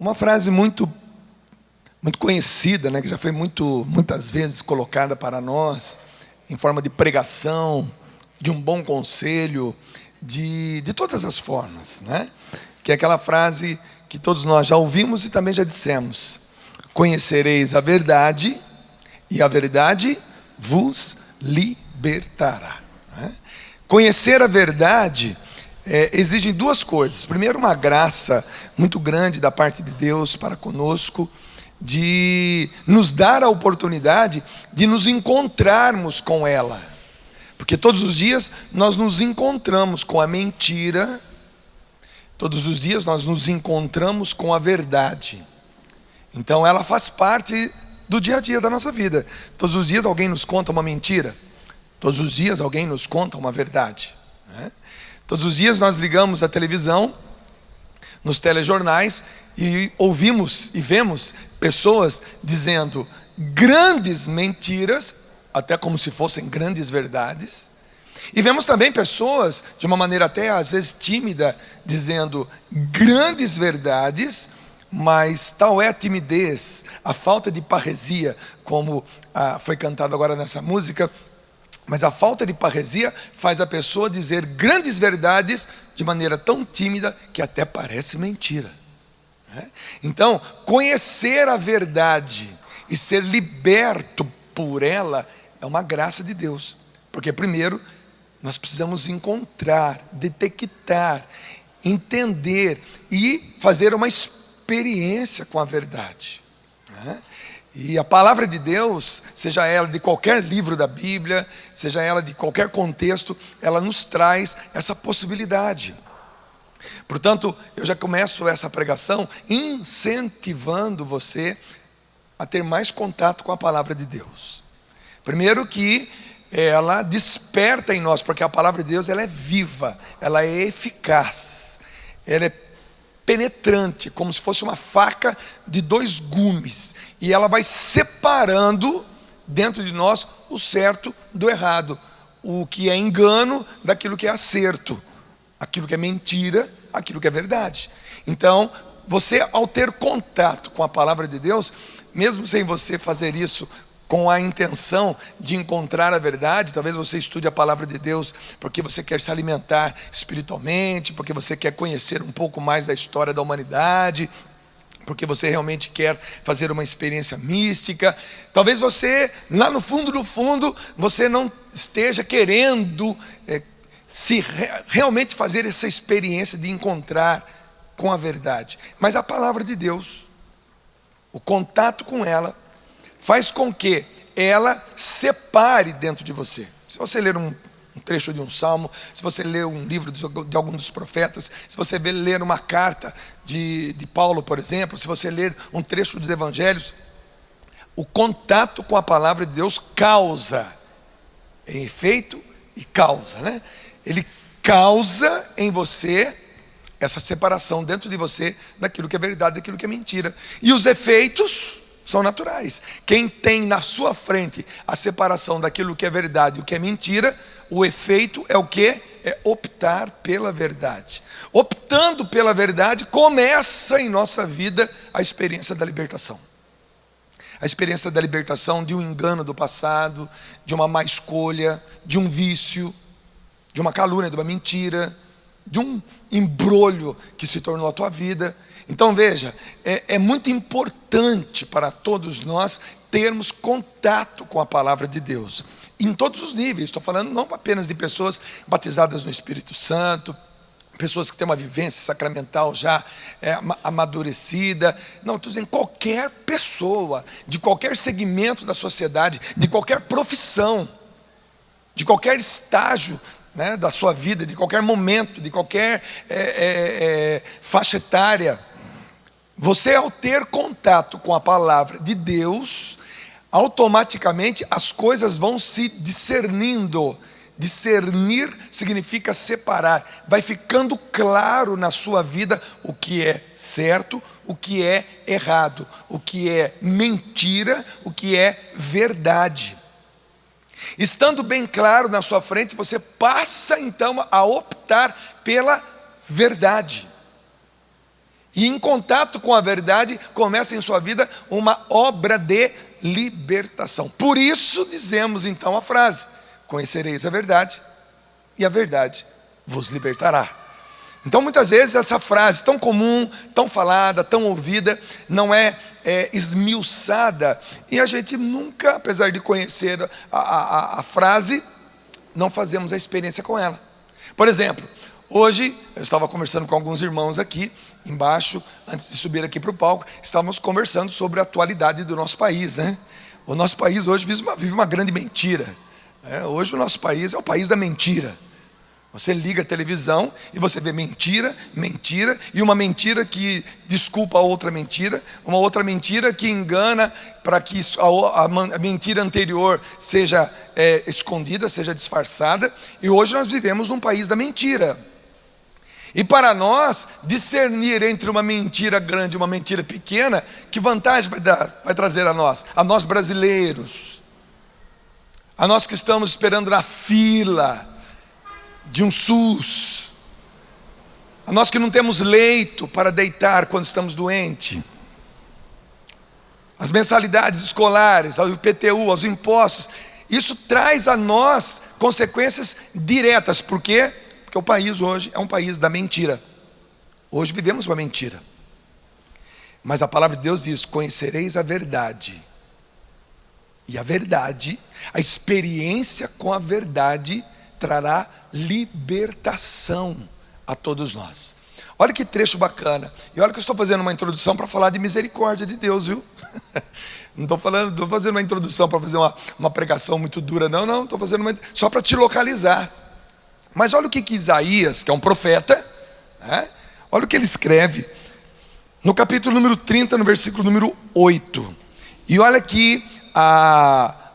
Uma frase muito conhecida, né, que já foi muitas vezes colocada para nós, em forma de pregação, de um bom conselho, de todas as formas, né? Que é aquela frase que todos nós já ouvimos e também já dissemos: conhecereis a verdade, e a verdade vos libertará. Né? Conhecer a verdade exige duas coisas. Primeiro, uma graça muito grande da parte de Deus para conosco, de nos dar a oportunidade de nos encontrarmos com ela. Porque todos os dias nós nos encontramos com a mentira, todos os dias nós nos encontramos com a verdade. Então ela faz parte do dia a dia da nossa vida. Todos os dias alguém nos conta uma mentira, todos os dias alguém nos conta uma verdade, né? Todos os dias nós ligamos a televisão, nos telejornais, e ouvimos e vemos pessoas dizendo grandes mentiras, até como se fossem grandes verdades. E vemos também pessoas, de uma maneira até às vezes tímida, dizendo grandes verdades, mas tal é a timidez, a falta de parresia, como foi cantado agora nessa música. Mas a falta de parresia faz a pessoa dizer grandes verdades de maneira tão tímida que até parece mentira. Então, conhecer a verdade e ser liberto por ela é uma graça de Deus. Porque primeiro, nós precisamos encontrar, detectar, entender e fazer uma experiência com a verdade. E a palavra de Deus, seja ela de qualquer livro da Bíblia, seja ela de qualquer contexto, ela nos traz essa possibilidade. Portanto, eu já começo essa pregação incentivando você a ter mais contato com a palavra de Deus. Primeiro que ela desperta em nós, porque a palavra de Deus ela é viva, ela é eficaz, ela é penetrante, como se fosse uma faca de dois gumes, e ela vai separando dentro de nós o certo do errado, o que é engano daquilo que é acerto, aquilo que é mentira, aquilo que é verdade. Então, você ao ter contato com a palavra de Deus, mesmo sem você fazer isso com a intenção de encontrar a verdade, talvez você estude a palavra de Deus porque você quer se alimentar espiritualmente, porque você quer conhecer um pouco mais da história da humanidade, porque você realmente quer fazer uma experiência mística. Talvez você, lá no fundo do fundo, você não esteja querendo realmente fazer essa experiência de encontrar com a verdade. Mas a palavra de Deus, o contato com ela, faz com que ela separe dentro de você. Se você ler um trecho de um salmo, se você ler um livro de algum dos profetas, se você ler uma carta de Paulo, por exemplo, se você ler um trecho dos evangelhos, o contato com a palavra de Deus causa, é efeito e causa, né? Ele causa em você essa separação dentro de você daquilo que é verdade, daquilo que é mentira. E os efeitos são naturais. Quem tem na sua frente a separação daquilo que é verdade e o que é mentira, o efeito é o quê? É optar pela verdade. Optando pela verdade, começa em nossa vida a experiência da libertação. A experiência da libertação de um engano do passado, de uma má escolha, de um vício, de uma calúnia, de uma mentira, de um embrolho que se tornou a tua vida. Então veja, é muito importante para todos nós termos contato com a palavra de Deus, em todos os níveis. Estou falando não apenas de pessoas batizadas no Espírito Santo, pessoas que têm uma vivência sacramental já amadurecida. Não, estou dizendo qualquer pessoa, de qualquer segmento da sociedade, de qualquer profissão, de qualquer estágio, né, da sua vida, de qualquer momento, de qualquer faixa etária. Você, ao ter contato com a palavra de Deus, automaticamente as coisas vão se discernindo. Discernir significa separar. Vai ficando claro na sua vida o que é certo, o que é errado, o que é mentira, o que é verdade. Estando bem claro na sua frente, você passa então a optar pela verdade. E em contato com a verdade, começa em sua vida uma obra de libertação. Por isso dizemos então a frase: conhecereis a verdade, e a verdade vos libertará. Então muitas vezes essa frase tão comum, tão falada, tão ouvida, não é esmiuçada. E a gente nunca, apesar de conhecer a frase, não fazemos a experiência com ela. Por exemplo, hoje eu estava conversando com alguns irmãos aqui embaixo, antes de subir aqui para o palco, estávamos conversando sobre a atualidade do nosso país, né? O nosso país hoje vive uma grande mentira. Hoje o nosso país é o país da mentira. Você liga a televisão e você vê mentira, mentira, e uma mentira que desculpa a outra mentira, uma outra mentira que engana para que a mentira anterior seja escondida, seja disfarçada. E hoje nós vivemos num país da mentira. E para nós, discernir entre uma mentira grande e uma mentira pequena, que vantagem vai trazer a nós brasileiros, a nós que estamos esperando na fila de um SUS, a nós que não temos leito para deitar quando estamos doentes, as mensalidades escolares, ao IPTU, aos impostos, isso traz a nós consequências diretas. Por quê? Porque o país hoje é um país da mentira. Hoje vivemos uma mentira. Mas a palavra de Deus diz: conhecereis a verdade. E a verdade, a experiência com a verdade, trará libertação a todos nós. Olha que trecho bacana. E olha que eu estou fazendo uma introdução para falar de misericórdia de Deus, viu? Não estou fazendo uma introdução para fazer uma pregação muito dura, não. Estou fazendo só para te localizar. Mas olha o que Isaías, que é um profeta, olha o que ele escreve no capítulo número 30, no versículo número 8. E olha que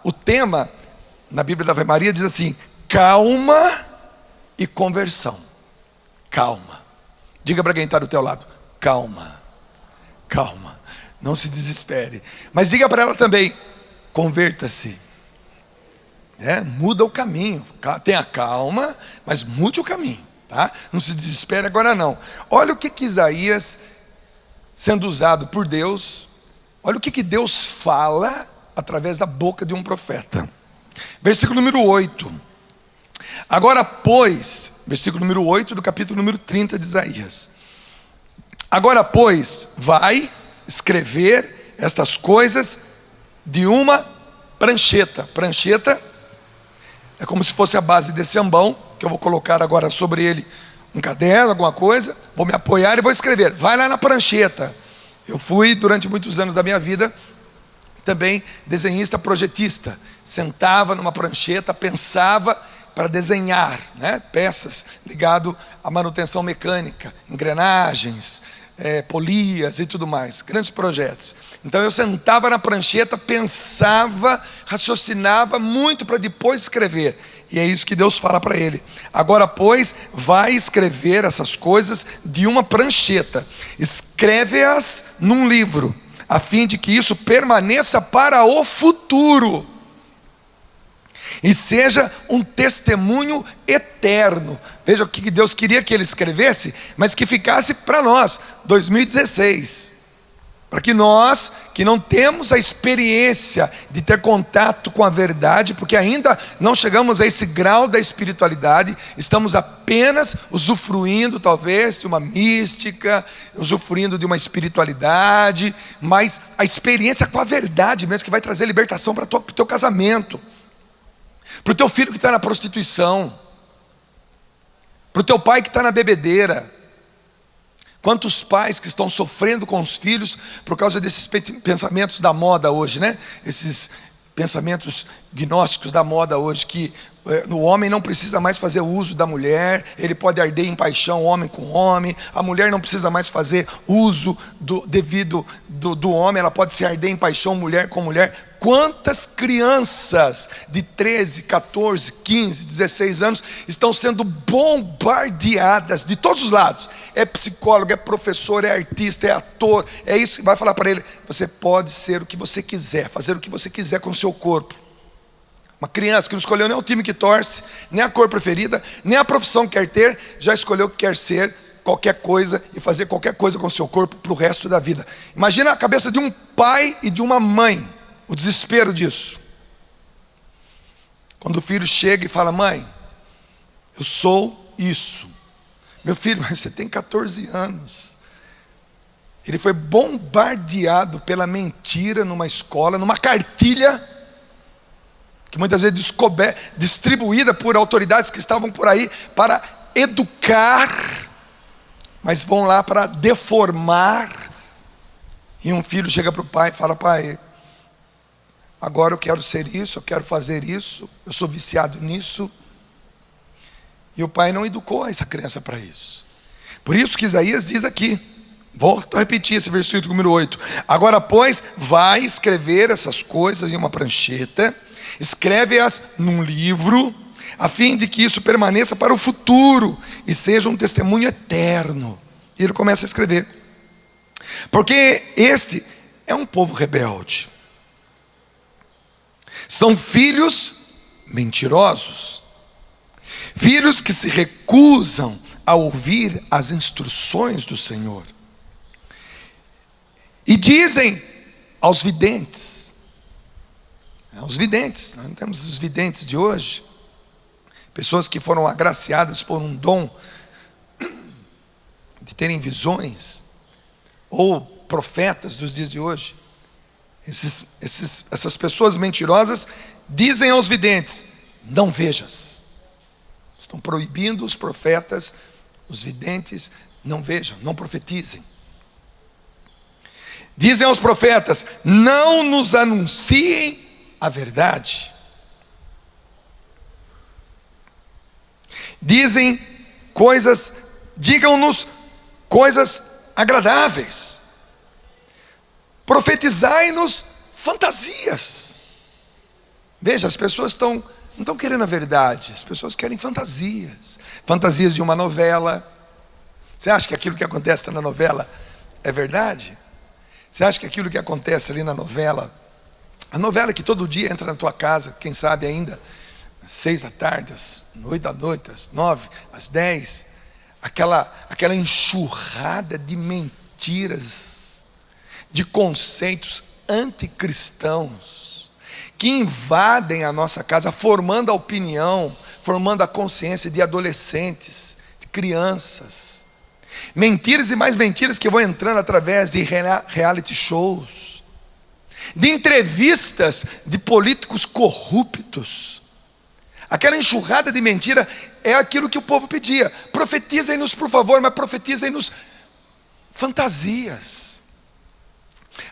o tema na Bíblia da Ave Maria diz assim: calma e conversão. Calma. Diga para quem está do teu lado: calma, calma, não se desespere. Mas diga para ela também: converta-se. Muda o caminho. Tenha calma, mas mude o caminho, tá? Não se desespere agora não. Olha o que Isaías, sendo usado por Deus, olha o que Deus fala através da boca de um profeta. Versículo número 8. Agora pois, versículo número 8 do capítulo número 30 de Isaías: agora pois, vai escrever estas coisas de uma prancheta. Prancheta é como se fosse a base desse ambão, que eu vou colocar agora sobre ele um caderno, alguma coisa, vou me apoiar e vou escrever. Vai lá na prancheta. Eu fui, durante muitos anos da minha vida, também desenhista projetista. Sentava numa prancheta, pensava para desenhar, peças ligado à manutenção mecânica, engrenagens, polias e tudo mais, grandes projetos. Então eu sentava na prancheta, pensava, raciocinava muito para depois escrever. E é isso que Deus fala para ele: agora pois, vai escrever essas coisas de uma prancheta, escreve-as num livro, a fim de que isso permaneça para o futuro e seja um testemunho eterno. Veja o que Deus queria que ele escrevesse, mas que ficasse para nós, 2016. Para que nós, que não temos a experiência de ter contato com a verdade, porque ainda não chegamos a esse grau da espiritualidade, estamos apenas usufruindo talvez de uma mística, usufruindo de uma espiritualidade, mas a experiência com a verdade mesmo, que vai trazer libertação para o teu casamento, para o teu filho que está na prostituição, para o teu pai que está na bebedeira. Quantos pais que estão sofrendo com os filhos por causa desses pensamentos da moda hoje, Esses pensamentos gnósticos da moda hoje, que o homem não precisa mais fazer uso da mulher, ele pode arder em paixão homem com homem, a mulher não precisa mais fazer uso do homem, ela pode se arder em paixão mulher com mulher. Quantas crianças de 13, 14, 15, 16 anos estão sendo bombardeadas de todos os lados? É psicólogo, é professor, é artista, é ator, é isso que vai falar para ele: você pode ser o que você quiser, fazer o que você quiser com o seu corpo. Uma criança que não escolheu nem o time que torce, nem a cor preferida, nem a profissão que quer ter, já escolheu que quer ser qualquer coisa e fazer qualquer coisa com o seu corpo para o resto da vida. Imagina a cabeça de um pai e de uma mãe, o desespero disso. Quando o filho chega e fala: mãe, eu sou isso. Meu filho, mas você tem 14 anos. Ele foi bombardeado pela mentira numa escola, numa cartilha, que muitas vezes distribuída por autoridades que estavam por aí para educar, mas vão lá para deformar. E um filho chega para o pai e fala: pai, agora eu quero ser isso, eu quero fazer isso, eu sou viciado nisso. E o pai não educou essa criança para isso. Por isso que Isaías diz aqui, volto a repetir esse versículo número 8: agora, pois, vai escrever essas coisas em uma prancheta, escreve-as num livro, a fim de que isso permaneça para o futuro e seja um testemunho eterno. E ele começa a escrever: porque este é um povo rebelde, são filhos mentirosos, filhos que se recusam a ouvir as instruções do Senhor. E dizem aos videntes, nós não temos os videntes de hoje, pessoas que foram agraciadas por um dom de terem visões, ou profetas dos dias de hoje. Essas pessoas mentirosas dizem aos videntes: não vejas. Estão proibindo os profetas, os videntes: não vejam, não profetizem. Dizem aos profetas: não nos anunciem a verdade. Digam-nos coisas agradáveis. Profetizai-nos fantasias. Veja, as pessoas não estão querendo a verdade, as pessoas querem fantasias. Fantasias de uma novela. Você acha que aquilo que acontece na novela é verdade? Você acha que aquilo que acontece ali na novela, a novela que todo dia entra na tua casa, quem sabe ainda, às 6 da tarde, às 8 da noite, às 9, às 10, aquela enxurrada de mentiras, de conceitos anticristãos, que invadem a nossa casa, formando a opinião, formando a consciência de adolescentes, de crianças. Mentiras e mais mentiras que vão entrando através de reality shows, de entrevistas de políticos corruptos. Aquela enxurrada de mentira é aquilo que o povo pedia: profetizem-nos, por favor, mas profetizem-nos fantasias.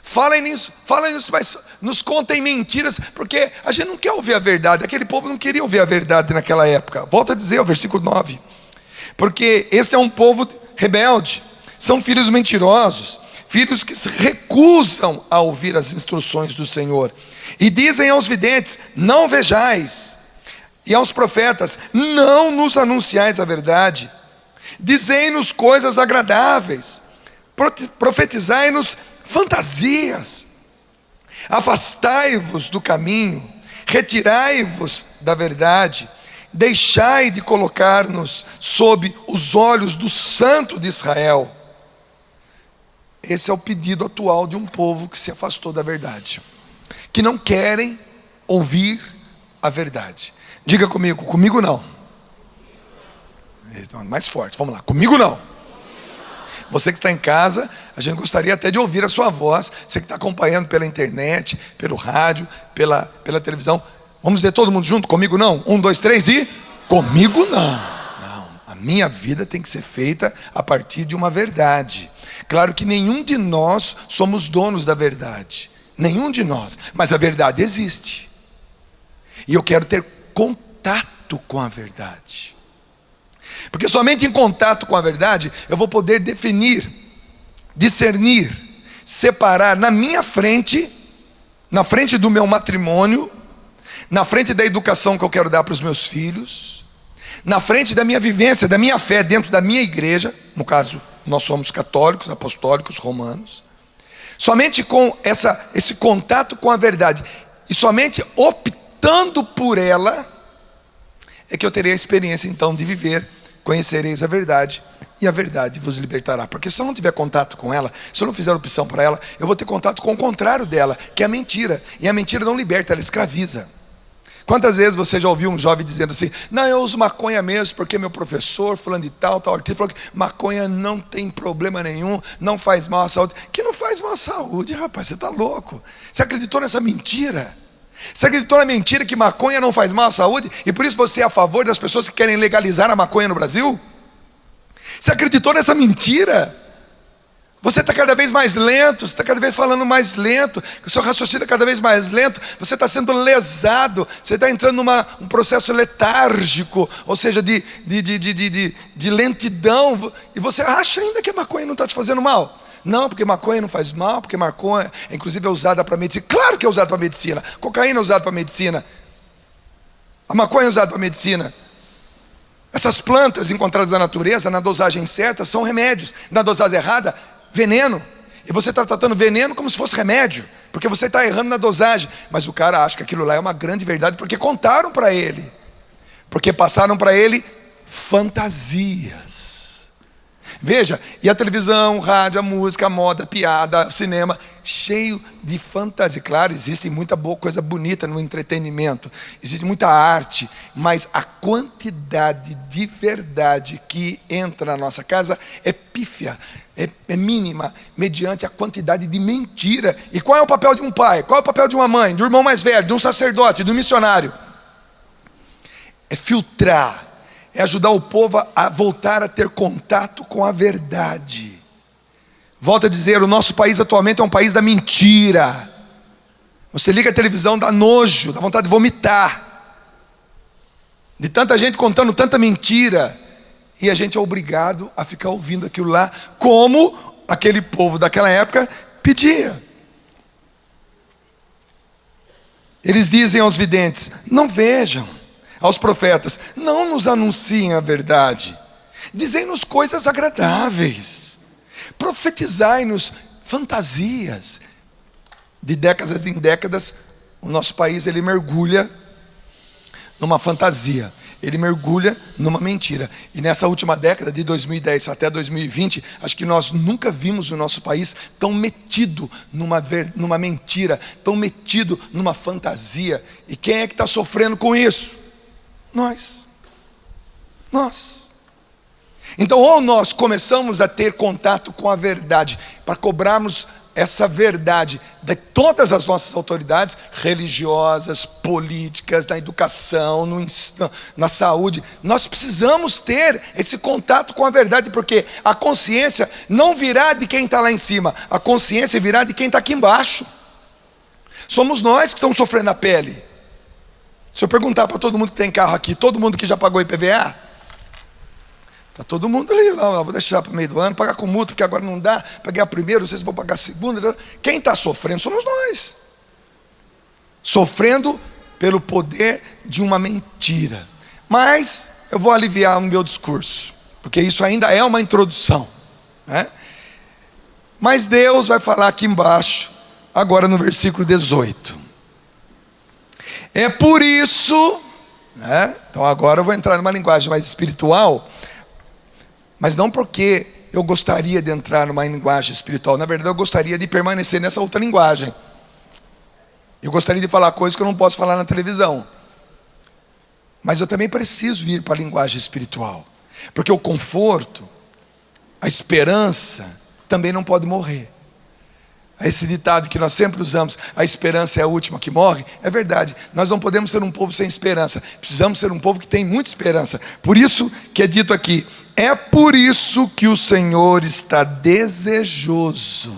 Falem-nos, mas nos contem mentiras, porque a gente não quer ouvir a verdade. Aquele povo não queria ouvir a verdade naquela época. Volta a dizer o versículo 9: porque este é um povo rebelde, são filhos mentirosos, filhos que se recusam a ouvir as instruções do Senhor. E dizem aos videntes: não vejais, e aos profetas: não nos anunciais a verdade. Dizei-nos coisas agradáveis, profetizai-nos fantasias. Afastai-vos do caminho, retirai-vos da verdade, deixai de colocar-nos sob os olhos do Santo de Israel. Esse é o pedido atual de um povo que se afastou da verdade, que não querem ouvir a verdade. Diga comigo: comigo não. Mais forte, vamos lá: comigo não. Você que está em casa, a gente gostaria até de ouvir a sua voz. Você que está acompanhando pela internet, pelo rádio, pela televisão. Vamos dizer todo mundo junto: comigo não. 1, 2, 3 e... comigo não. Não, a minha vida tem que ser feita a partir de uma verdade. Claro que nenhum de nós somos donos da verdade, nenhum de nós, mas a verdade existe, e eu quero ter contato com a verdade, porque somente em contato com a verdade eu vou poder definir, discernir, separar na minha frente, na frente do meu matrimônio, na frente da educação que eu quero dar para os meus filhos, na frente da minha vivência, da minha fé dentro da minha igreja. No caso, nós somos católicos, apostólicos, romanos. Somente com esse contato com a verdade, e somente optando por ela, é que eu terei a experiência então de viver conhecereis a verdade, e a verdade vos libertará. Porque se eu não tiver contato com ela, se eu não fizer opção por ela, eu vou ter contato com o contrário dela, que é a mentira. E a mentira não liberta, ela escraviza. Quantas vezes você já ouviu um jovem dizendo assim: não, eu uso maconha mesmo porque meu professor, fulano de tal artista, falou que maconha não tem problema nenhum, não faz mal à saúde. Que não faz mal à saúde, rapaz, você está louco. Você acreditou nessa mentira? Você acreditou na mentira que maconha não faz mal à saúde? E por isso você é a favor das pessoas que querem legalizar a maconha no Brasil? Você acreditou nessa mentira? Você está cada vez mais lento, você está cada vez falando mais lento, o seu raciocínio é cada vez mais lento, você está sendo lesado, você está entrando num processo letárgico, ou seja, de lentidão, e você acha ainda que a maconha não está te fazendo mal. Não, porque maconha não faz mal, porque maconha, inclusive, é usada para medicina. Claro que é usada para medicina, cocaína é usada para medicina, a maconha é usada para medicina. Essas plantas encontradas na natureza, na dosagem certa, são remédios. Na dosagem errada, veneno. E você está tratando veneno como se fosse remédio, porque você está errando na dosagem. Mas o cara acha que aquilo lá é uma grande verdade, porque contaram para ele, porque passaram para ele fantasias. Veja, e a televisão, o rádio, a música, a moda, a piada, o cinema, cheio de fantasia. Claro, existe muita boa coisa bonita no entretenimento, existe muita arte, mas a quantidade de verdade que entra na nossa casa é pífia, é mínima, mediante a quantidade de mentira. E qual é o papel de um pai? Qual é o papel de uma mãe, de um irmão mais velho, de um sacerdote, de um missionário? É filtrar, é ajudar o povo a voltar a ter contato com a verdade. Volto a dizer, o nosso país atualmente é um país da mentira. Você liga a televisão, dá nojo, dá vontade de vomitar, de tanta gente contando tanta mentira, e a gente é obrigado a ficar ouvindo aquilo lá, como aquele povo daquela época pedia. Eles dizem aos videntes: não vejam. Aos profetas: não nos anunciem a verdade, dizei-nos coisas agradáveis, profetizai-nos fantasias. De décadas em décadas, o nosso país ele mergulha numa fantasia, ele mergulha numa mentira. E nessa última década, de 2010 até 2020, acho que nós nunca vimos o nosso país tão metido numa mentira, tão metido numa fantasia. E quem é que está sofrendo com isso? Nós. Então, ou nós começamos a ter contato com a verdade, para cobrarmos essa verdade de todas as nossas autoridades religiosas, políticas, na educação, na saúde. Nós precisamos ter esse contato com a verdade, porque a consciência não virá de quem está lá em cima, a consciência virá de quem está aqui embaixo. Somos nós que estamos sofrendo na pele. Se eu perguntar para todo mundo que tem carro aqui, todo mundo que já pagou IPVA, está todo mundo ali, não, vou deixar para o meio do ano, pagar com multa, porque agora não dá, paguei a primeira, vocês vão pagar a segunda. Quem está sofrendo somos nós, sofrendo pelo poder de uma mentira. Mas eu vou aliviar no meu discurso, porque isso ainda é uma introdução, né? Mas Deus vai falar aqui embaixo, agora no versículo 18. É por isso, né? Então agora eu vou entrar numa linguagem mais espiritual, mas não porque eu gostaria de entrar numa linguagem espiritual. Na verdade, eu gostaria de permanecer nessa outra linguagem. Eu gostaria de falar coisas que eu não posso falar na televisão. Mas eu também preciso vir para a linguagem espiritual, porque o conforto, a esperança, também não pode morrer. Esse ditado que nós sempre usamos, a esperança é a última que morre, é verdade. Nós não podemos ser um povo sem esperança, precisamos ser um povo que tem muita esperança. Por isso que é dito aqui: é por isso que o Senhor está desejoso.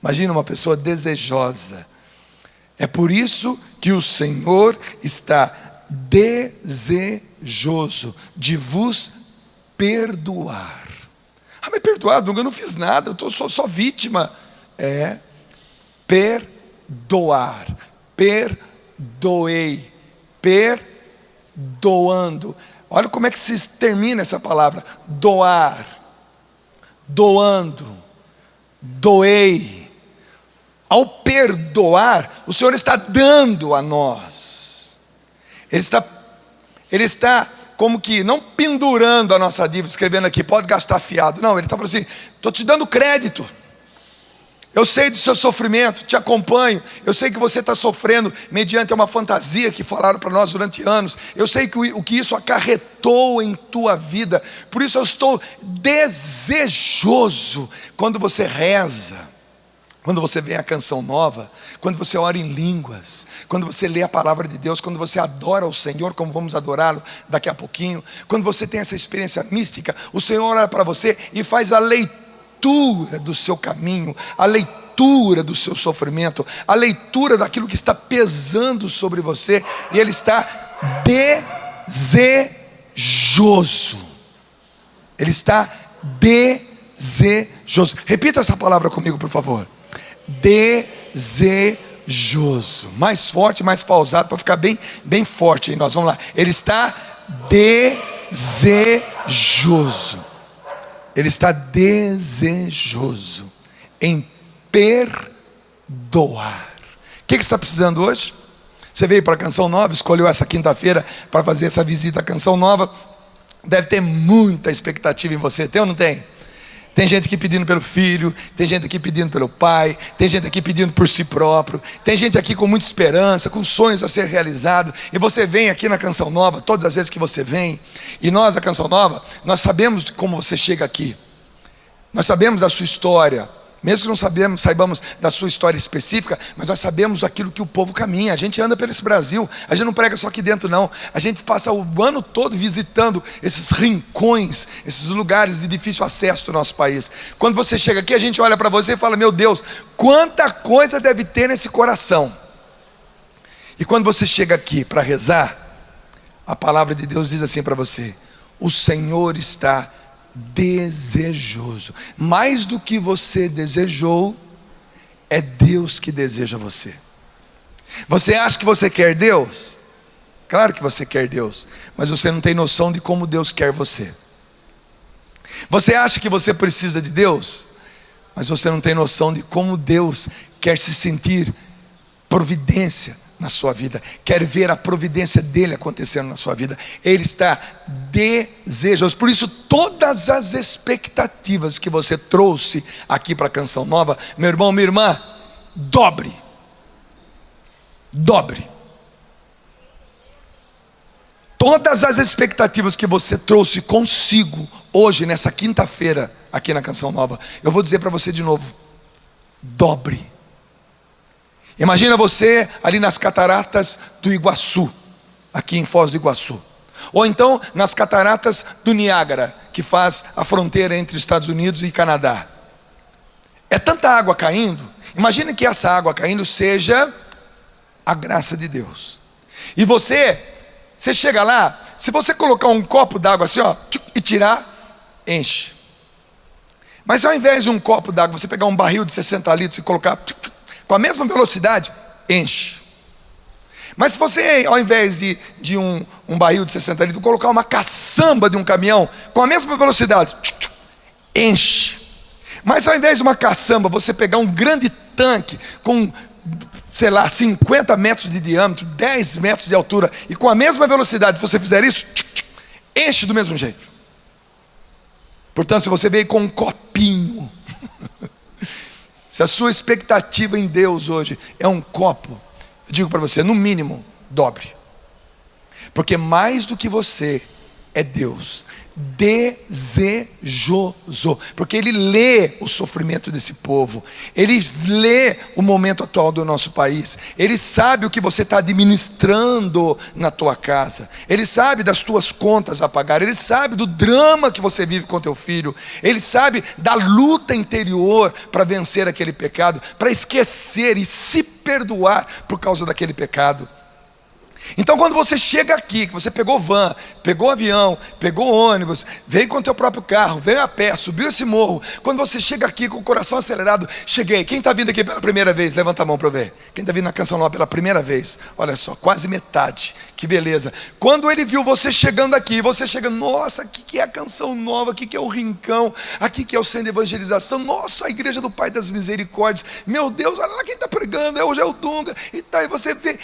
Imagina uma pessoa desejosa. É por isso que o Senhor está desejoso de vos perdoar. Ah, mas perdoado, eu não fiz nada, eu sou só vítima. É perdoar, perdoei, perdoando. Olha como é que se termina essa palavra: doar, doando, doei. Ao perdoar, o Senhor está dando a nós, Ele está como que, não pendurando a nossa dívida, escrevendo aqui, pode gastar fiado. Não, ele está falando assim, estou te dando crédito. Eu sei do seu sofrimento, te acompanho. Eu sei que você está sofrendo mediante uma fantasia que falaram para nós durante anos. Eu sei que o que isso acarretou em tua vida. Por isso eu estou desejoso quando você reza, quando você vê a canção nova, quando você ora em línguas, quando você lê a palavra de Deus, quando você adora o Senhor, como vamos adorá-lo daqui a pouquinho, quando você tem essa experiência mística, o Senhor olha para você e faz a leitura do seu caminho, a leitura do seu sofrimento, a leitura daquilo que está pesando sobre você, e Ele está desejoso. Ele está desejoso. Repita essa palavra comigo, por favor. Desejoso. Mais forte, mais pausado, para ficar bem forte aí. Nós vamos lá. Ele está desejoso. Ele está desejoso em perdoar. O que você está precisando hoje? Você veio para a Canção Nova, escolheu essa quinta-feira para fazer essa visita à Canção Nova. Deve ter muita expectativa em você, tem ou não tem? Tem gente aqui pedindo pelo filho, tem gente aqui pedindo pelo pai, tem gente aqui pedindo por si próprio, tem gente aqui com muita esperança, com sonhos a ser realizados, e você vem aqui na Canção Nova, todas as vezes que você vem, e nós, a Canção Nova, nós sabemos como você chega aqui, nós sabemos a sua história, mesmo que não saibamos da sua história específica, mas nós sabemos aquilo que o povo caminha. A gente anda pelo esse Brasil, a gente não prega só aqui dentro não, a gente passa o ano todo visitando esses rincões, esses lugares de difícil acesso do nosso país. Quando você chega aqui, a gente olha para você e fala, meu Deus, quanta coisa deve ter nesse coração. E quando você chega aqui para rezar, a palavra de Deus diz assim para você, o Senhor está desejoso, mais do que você desejou, é Deus que deseja você. Você acha que você quer Deus? Claro que você quer Deus, mas você não tem noção de como Deus quer você. Você acha que você precisa de Deus, mas você não tem noção de como Deus quer se sentir providência na sua vida, quer ver a providência dele acontecendo na sua vida. Ele está desejoso. Por isso todas as expectativas que você trouxe aqui para a Canção Nova, meu irmão, minha irmã, dobre todas as expectativas que você trouxe consigo hoje, nessa quinta-feira aqui na Canção Nova. Eu vou dizer para você de novo, dobre. Imagina você ali nas cataratas do Iguaçu, aqui em Foz do Iguaçu, ou então nas cataratas do Niágara, que faz a fronteira entre os Estados Unidos e Canadá. É tanta água caindo. Imagine que essa água caindo seja a graça de Deus. E você chega lá, se você colocar um copo d'água assim, ó, e tirar, enche. Mas ao invés de um copo d'água, você pegar um barril de 60 litros e colocar com a mesma velocidade, enche. Mas se você, ao invés de um barril de 60 litros, colocar uma caçamba de um caminhão, com a mesma velocidade, enche. Mas ao invés de uma caçamba, você pegar um grande tanque, com, sei lá, 50 metros de diâmetro, 10 metros de altura, e com a mesma velocidade, você fizer isso, enche do mesmo jeito. Portanto, se você veio com um copinho, se a sua expectativa em Deus hoje é um copo, eu digo para você, no mínimo, dobre. Porque mais do que você é Deus, desejoso. Porque Ele lê o sofrimento desse povo, Ele lê o momento atual do nosso país, Ele sabe o que você está administrando na tua casa, Ele sabe das tuas contas a pagar, Ele sabe do drama que você vive com teu filho, Ele sabe da luta interior para vencer aquele pecado, para esquecer e se perdoar por causa daquele pecado. Então quando você chega aqui, que você pegou van, pegou avião, pegou ônibus, veio com o teu próprio carro, veio a pé, subiu esse morro, quando você chega aqui com o coração acelerado, cheguei. Quem está vindo aqui pela primeira vez? Levanta a mão para eu ver. Quem está vindo na Canção Nova pela primeira vez? Olha só, quase metade, que beleza. Quando ele viu você chegando aqui, você chega, nossa, aqui que é a Canção Nova, aqui que é o Rincão, aqui que é o Centro de Evangelização, nossa, a Igreja do Pai das Misericórdias, meu Deus, olha lá quem está pregando, hoje é o Dunga, e tá, e você vê,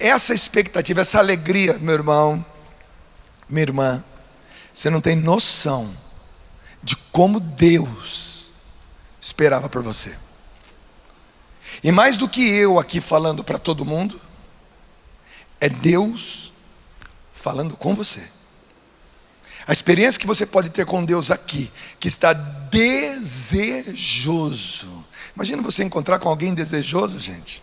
essa expectativa, essa alegria, meu irmão, Minha irmã, você não tem noção de como Deus esperava por você. E mais do que eu aqui falando para todo mundo, é Deus falando com você. A experiência que você pode ter com Deus aqui, que está desejoso. Imagina você encontrar com alguém desejoso, gente.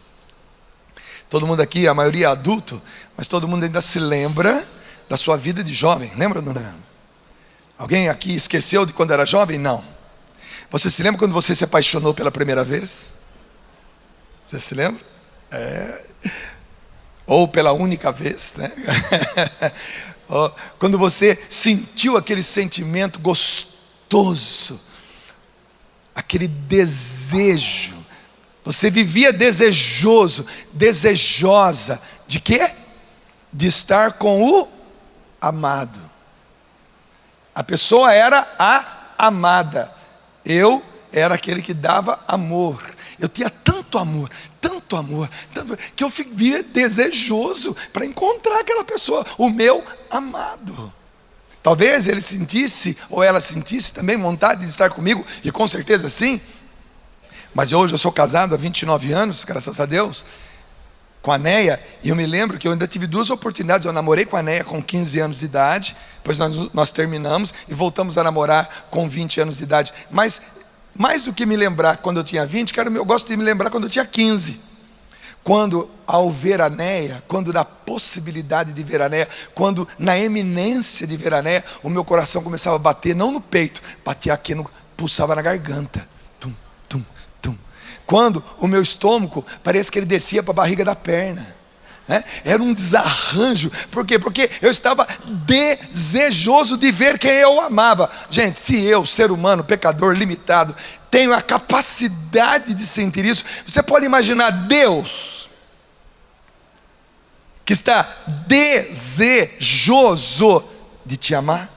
Todo mundo aqui, a maioria é adulto, mas todo mundo ainda se lembra da sua vida de jovem. Lembra ou não lembra? Alguém aqui esqueceu de quando era jovem? Não. Você se lembra quando você se apaixonou pela primeira vez? Você se lembra? Ou pela única vez, né? Quando você sentiu aquele sentimento gostoso, aquele desejo, você vivia desejoso, desejosa, de quê? De estar com o amado. A pessoa era a amada, eu era aquele que dava amor. Eu tinha tanto amor, que eu vivia desejoso para encontrar aquela pessoa, o meu amado. Talvez ele sentisse, ou ela sentisse também vontade de estar comigo, e com certeza sim. Mas hoje eu sou casado há 29 anos, graças a Deus, com a Neia, e eu me lembro que eu ainda tive 2 oportunidades. Eu namorei com a Neia com 15 anos de idade, depois nós terminamos e voltamos a namorar com 20 anos de idade. Mas mais do que me lembrar quando eu tinha 20, eu gosto de me lembrar quando eu tinha 15. Quando ao ver a Neia, quando na possibilidade de ver a Neia, quando na eminência de ver a Neia, o meu coração começava a bater, não no peito, batia aqui, pulsava na garganta. Tum, tum, tum. Quando o meu estômago, parece que ele descia para a barriga da perna. Era um desarranjo. Por quê? Porque eu estava desejoso de ver quem eu amava. Gente, se eu, ser humano, pecador, limitado, tenho a capacidade de sentir isso, você pode imaginar Deus, que está desejoso de te amar,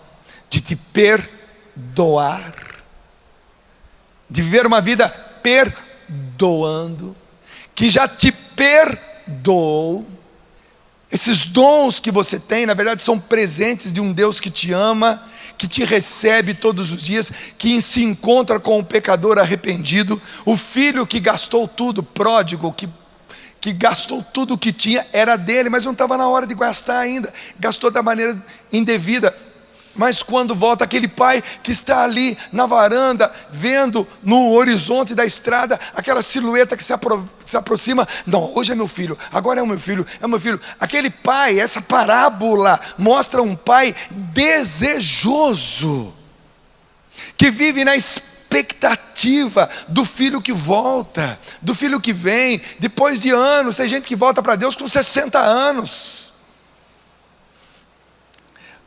de te perdoar, de viver uma vida perdoando, que já te perdoou. Esses dons que você tem, na verdade, são presentes de um Deus que te ama, que te recebe todos os dias, que se encontra com o pecador arrependido, o filho que gastou tudo, pródigo, que gastou tudo o que tinha, era dele, mas não estava na hora de gastar ainda, gastou da maneira indevida. Mas quando volta, aquele pai que está ali na varanda, vendo no horizonte da estrada aquela silhueta que se aproxima, não, hoje é meu filho, agora é o meu filho, é o meu filho. Aquele pai, essa parábola mostra um pai desejoso, que vive na expectativa do filho que volta, do filho que vem depois de anos. Tem gente que volta para Deus com 60 anos.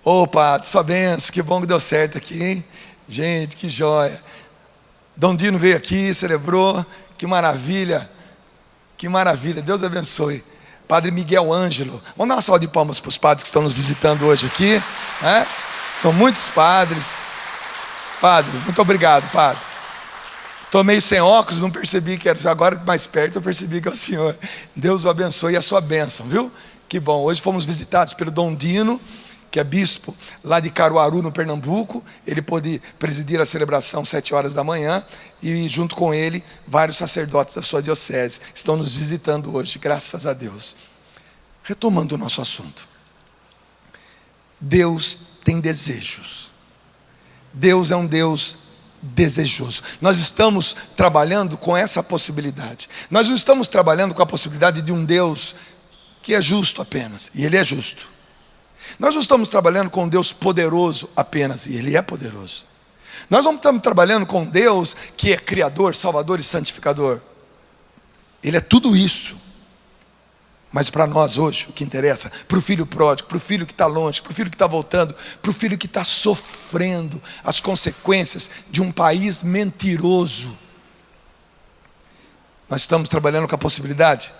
Ô Padre, sua benção, que bom que deu certo aqui, hein? Gente, que joia. Dom Dino veio aqui, celebrou, que maravilha, Deus abençoe. Padre Miguel Ângelo, vamos dar uma salva de palmas para os padres que estão nos visitando hoje aqui, né? São muitos padres. Padre, muito obrigado, Padre. Estou meio sem óculos, não percebi que era, agora mais perto eu percebi que é o senhor. Deus o abençoe e a sua bênção, viu? Que bom, hoje fomos visitados pelo Dom Dino, que é bispo lá de Caruaru, no Pernambuco. Ele pôde presidir a celebração 7 horas da manhã, e junto com ele, vários sacerdotes da sua diocese estão nos visitando hoje, graças a Deus. Retomando o nosso assunto, Deus tem desejos. Deus é um Deus desejoso. Nós estamos trabalhando com essa possibilidade. Nós não estamos trabalhando com a possibilidade de um Deus que é justo apenas, e Ele é justo. Nós não estamos trabalhando com um Deus poderoso apenas, e Ele é poderoso. Nós não estamos trabalhando com Deus que é Criador, Salvador e Santificador. Ele é tudo isso. Mas para nós hoje, o que interessa, para o filho pródigo, para o filho que está longe, para o filho que está voltando, para o filho que está sofrendo as consequências de um país mentiroso, nós estamos trabalhando com a possibilidade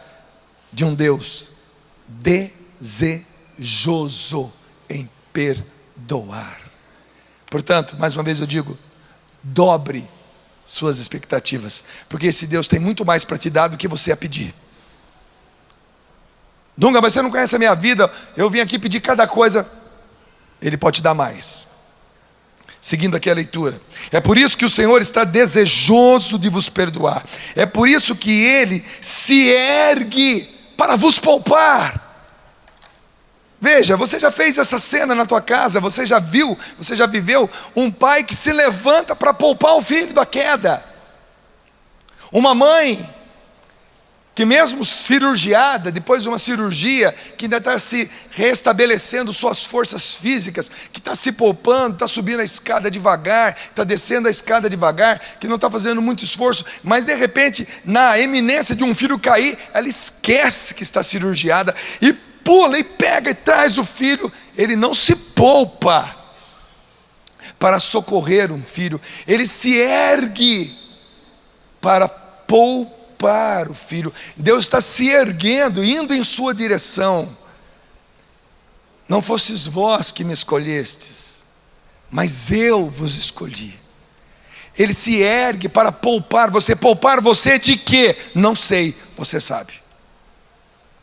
de um Deus desejoso em perdoar. Portanto, mais uma vez eu digo, dobre suas expectativas, porque esse Deus tem muito mais para te dar do que você a pedir. Dunga, mas você não conhece a minha vida, eu vim aqui pedir cada coisa. Ele pode te dar mais. Seguindo aqui a leitura. É por isso que o Senhor está desejoso de vos perdoar. É por isso que Ele se ergue para vos poupar. Veja, você já fez essa cena na tua casa, você já viu, você já viveu um pai que se levanta para poupar o filho da queda. Uma mãe que mesmo cirurgiada, depois de uma cirurgia, que ainda está se restabelecendo suas forças físicas, que está se poupando, está subindo a escada devagar, está descendo a escada devagar, que não está fazendo muito esforço, mas de repente, na eminência de um filho cair, ela esquece que está cirurgiada, e pula, e pega, e traz o filho. Ele não se poupa para socorrer um filho, ele se ergue para poupar o filho. Deus está se erguendo, indo em sua direção. Não fostes vós que me escolhestes, mas eu vos escolhi. Ele se ergue para poupar você. Poupar você de quê? Não sei, você sabe.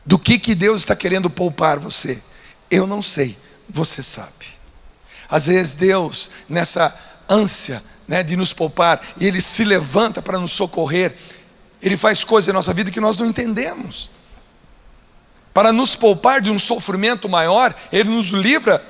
Do que Deus está querendo poupar você? Eu não sei, você sabe. Às vezes Deus, nessa ânsia, de nos poupar, e Ele se levanta para nos socorrer, Ele faz coisas em nossa vida que nós não entendemos. Para nos poupar de um sofrimento maior, Ele nos livra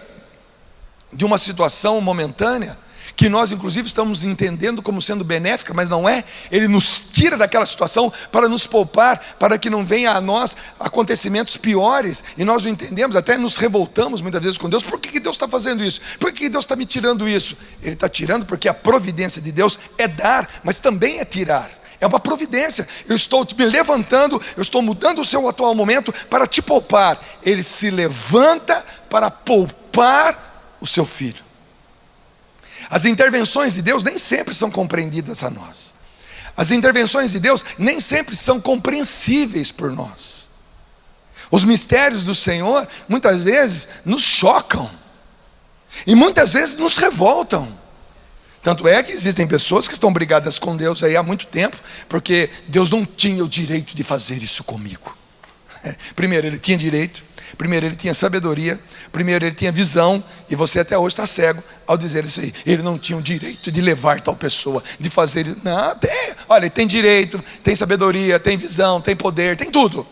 de uma situação momentânea, que nós inclusive estamos entendendo como sendo benéfica, mas não é. Ele nos tira daquela situação para nos poupar, para que não venha a nós acontecimentos piores, e nós não entendemos, até nos revoltamos muitas vezes com Deus. Por que Deus está fazendo isso? Por que Deus está me tirando isso? Ele está tirando porque a providência de Deus é dar, mas também é tirar. É uma providência. Eu estou me levantando, eu estou mudando o seu atual momento para te poupar. Ele se levanta para poupar o seu filho. As intervenções de Deus nem sempre são compreendidas a nós. As intervenções de Deus nem sempre são compreensíveis por nós. Os mistérios do Senhor muitas vezes nos chocam, e muitas vezes nos revoltam. Tanto é que existem pessoas que estão brigadas com Deus aí há muito tempo, porque Deus não tinha o direito de fazer isso comigo. Primeiro, Ele tinha direito. Primeiro, Ele tinha sabedoria. Primeiro, Ele tinha visão. E você até hoje está cego ao dizer isso aí. Ele não tinha o direito de levar tal pessoa, de fazer. Não, tem. Olha, Ele tem direito, tem sabedoria, tem visão, tem poder, tem tudo.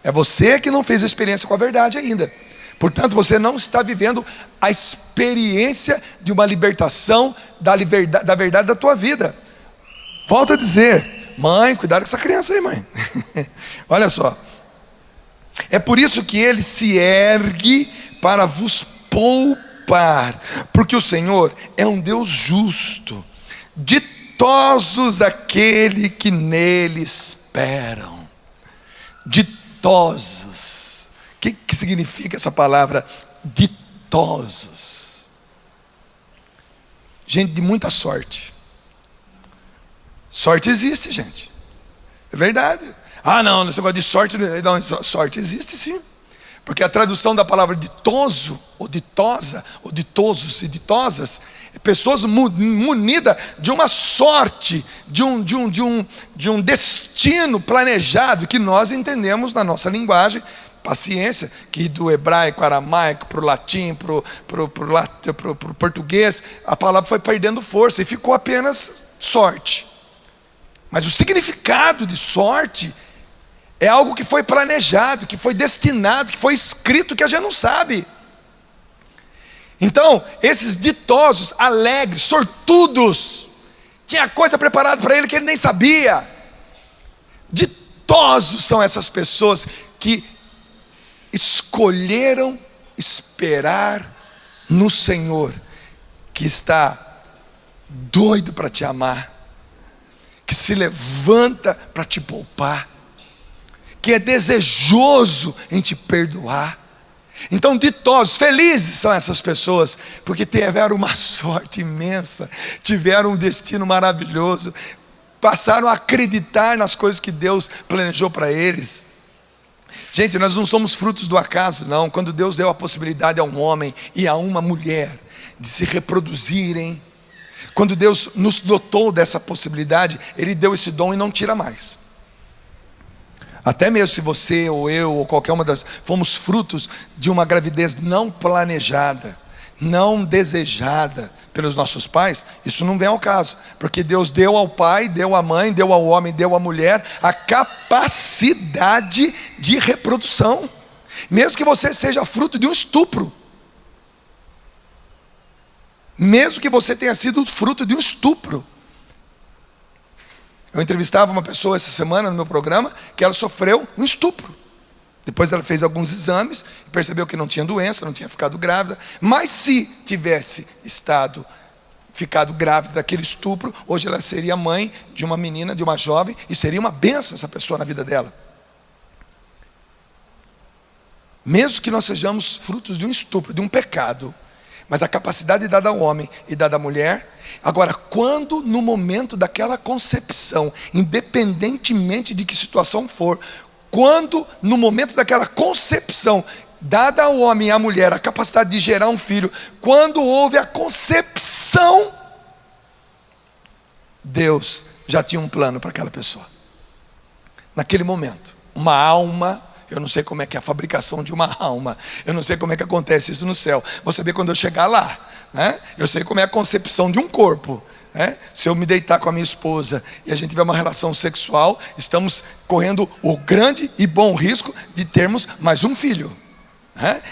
É você que não fez a experiência com a verdade ainda. Portanto, você não está vivendo a experiência de uma libertação da verdade da tua vida. Volto a dizer, mãe, cuidado com essa criança aí, mãe. Olha só. É por isso que Ele se ergue para vos poupar, porque o Senhor é um Deus justo. Ditosos aquele que nele esperam. Ditosos. O que significa essa palavra ditosos? Gente de muita sorte. Sorte existe, gente. É verdade. Ah, não, esse negócio de sorte, não, sorte existe sim. Porque a tradução da palavra ditoso, ou ditosa, ou ditosos e ditosas, é pessoas munidas de uma sorte, de um destino planejado, que nós entendemos na nossa linguagem. Paciência, que do hebraico, aramaico, para o latim, para o português, a palavra foi perdendo força e ficou apenas sorte. Mas o significado de sorte é algo que foi planejado, que foi destinado, que foi escrito, que a gente não sabe. Então, esses ditosos, alegres, sortudos, tinha coisa preparada para ele que ele nem sabia. Ditosos são essas pessoas que escolheram esperar no Senhor, que está doido para te amar, que se levanta para te poupar, que é desejoso em te perdoar. Então, ditosos, felizes são essas pessoas, porque tiveram uma sorte imensa, tiveram um destino maravilhoso, passaram a acreditar nas coisas que Deus planejou para eles. Gente, nós não somos frutos do acaso, não. Quando Deus deu a possibilidade a um homem e a uma mulher de se reproduzirem, quando Deus nos dotou dessa possibilidade, Ele deu esse dom e não tira mais. Até mesmo se você ou eu ou qualquer uma das fomos frutos de uma gravidez não planejada, não desejada pelos nossos pais, isso não vem ao caso, porque Deus deu ao pai, deu à mãe, deu ao homem, deu à mulher a capacidade de reprodução, mesmo que você seja fruto de um estupro, mesmo que você tenha sido fruto de um estupro. Eu entrevistava uma pessoa essa semana no meu programa, que ela sofreu um estupro. Depois ela fez alguns exames, percebeu que não tinha doença, não tinha ficado grávida. Mas se tivesse ficado grávida daquele estupro, hoje ela seria mãe de uma menina, de uma jovem, e seria uma bênção essa pessoa na vida dela. Mesmo que nós sejamos frutos de um estupro, de um pecado, mas a capacidade dada ao homem e dada à mulher. Agora, quando no momento daquela concepção, independentemente de que situação for, quando no momento daquela concepção, dada ao homem e à mulher a capacidade de gerar um filho, quando houve a concepção, Deus já tinha um plano para aquela pessoa. Naquele momento, uma alma, eu não sei como é que é a fabricação de uma alma, eu não sei como é que acontece isso no céu, vou saber quando eu chegar lá, né? Eu sei como é a concepção de um corpo. Se eu me deitar com a minha esposa e a gente tiver uma relação sexual, estamos correndo o grande e bom risco de termos mais um filho.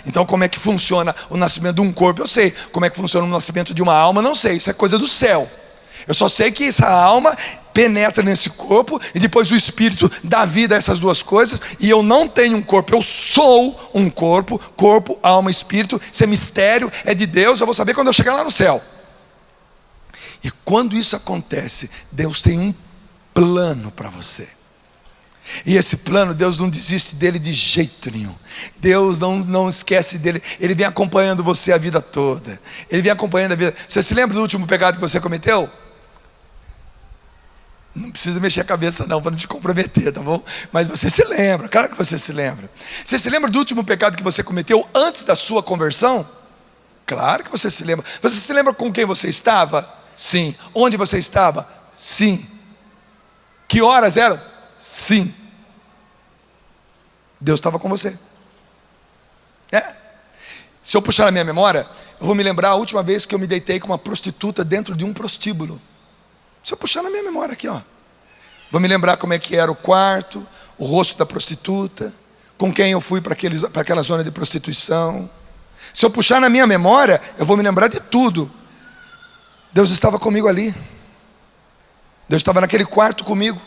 Então como é que funciona o nascimento de um corpo? Eu sei. Como é que funciona o nascimento de uma alma? Não sei, isso é coisa do céu. Eu só sei que essa alma penetra nesse corpo e depois o Espírito dá vida a essas duas coisas, e eu não tenho um corpo, eu sou um corpo, alma, espírito. Isso é mistério, é de Deus, eu vou saber quando eu chegar lá no céu. E quando isso acontece, Deus tem um plano para você. E esse plano, Deus não desiste dele de jeito nenhum. Deus não esquece dele. Ele vem acompanhando você a vida toda. Ele vem acompanhando a vida. Você se lembra do último pecado que você cometeu? Não precisa mexer a cabeça não, para não te comprometer, tá bom? Mas você se lembra, claro que você se lembra. Você se lembra do último pecado que você cometeu antes da sua conversão? Claro que você se lembra. Você se lembra com quem você estava? Sim. Onde você estava? Sim. Que horas eram? Sim. Deus estava com você. Se eu puxar na minha memória, eu vou me lembrar a última vez que eu me deitei com uma prostituta dentro de um prostíbulo. Se eu puxar na minha memória aqui, vou me lembrar como é que era o quarto, o rosto da prostituta, com quem eu fui para aquela zona de prostituição. Se eu puxar na minha memória, eu vou me lembrar de tudo. Deus estava comigo ali. Deus estava naquele quarto comigo.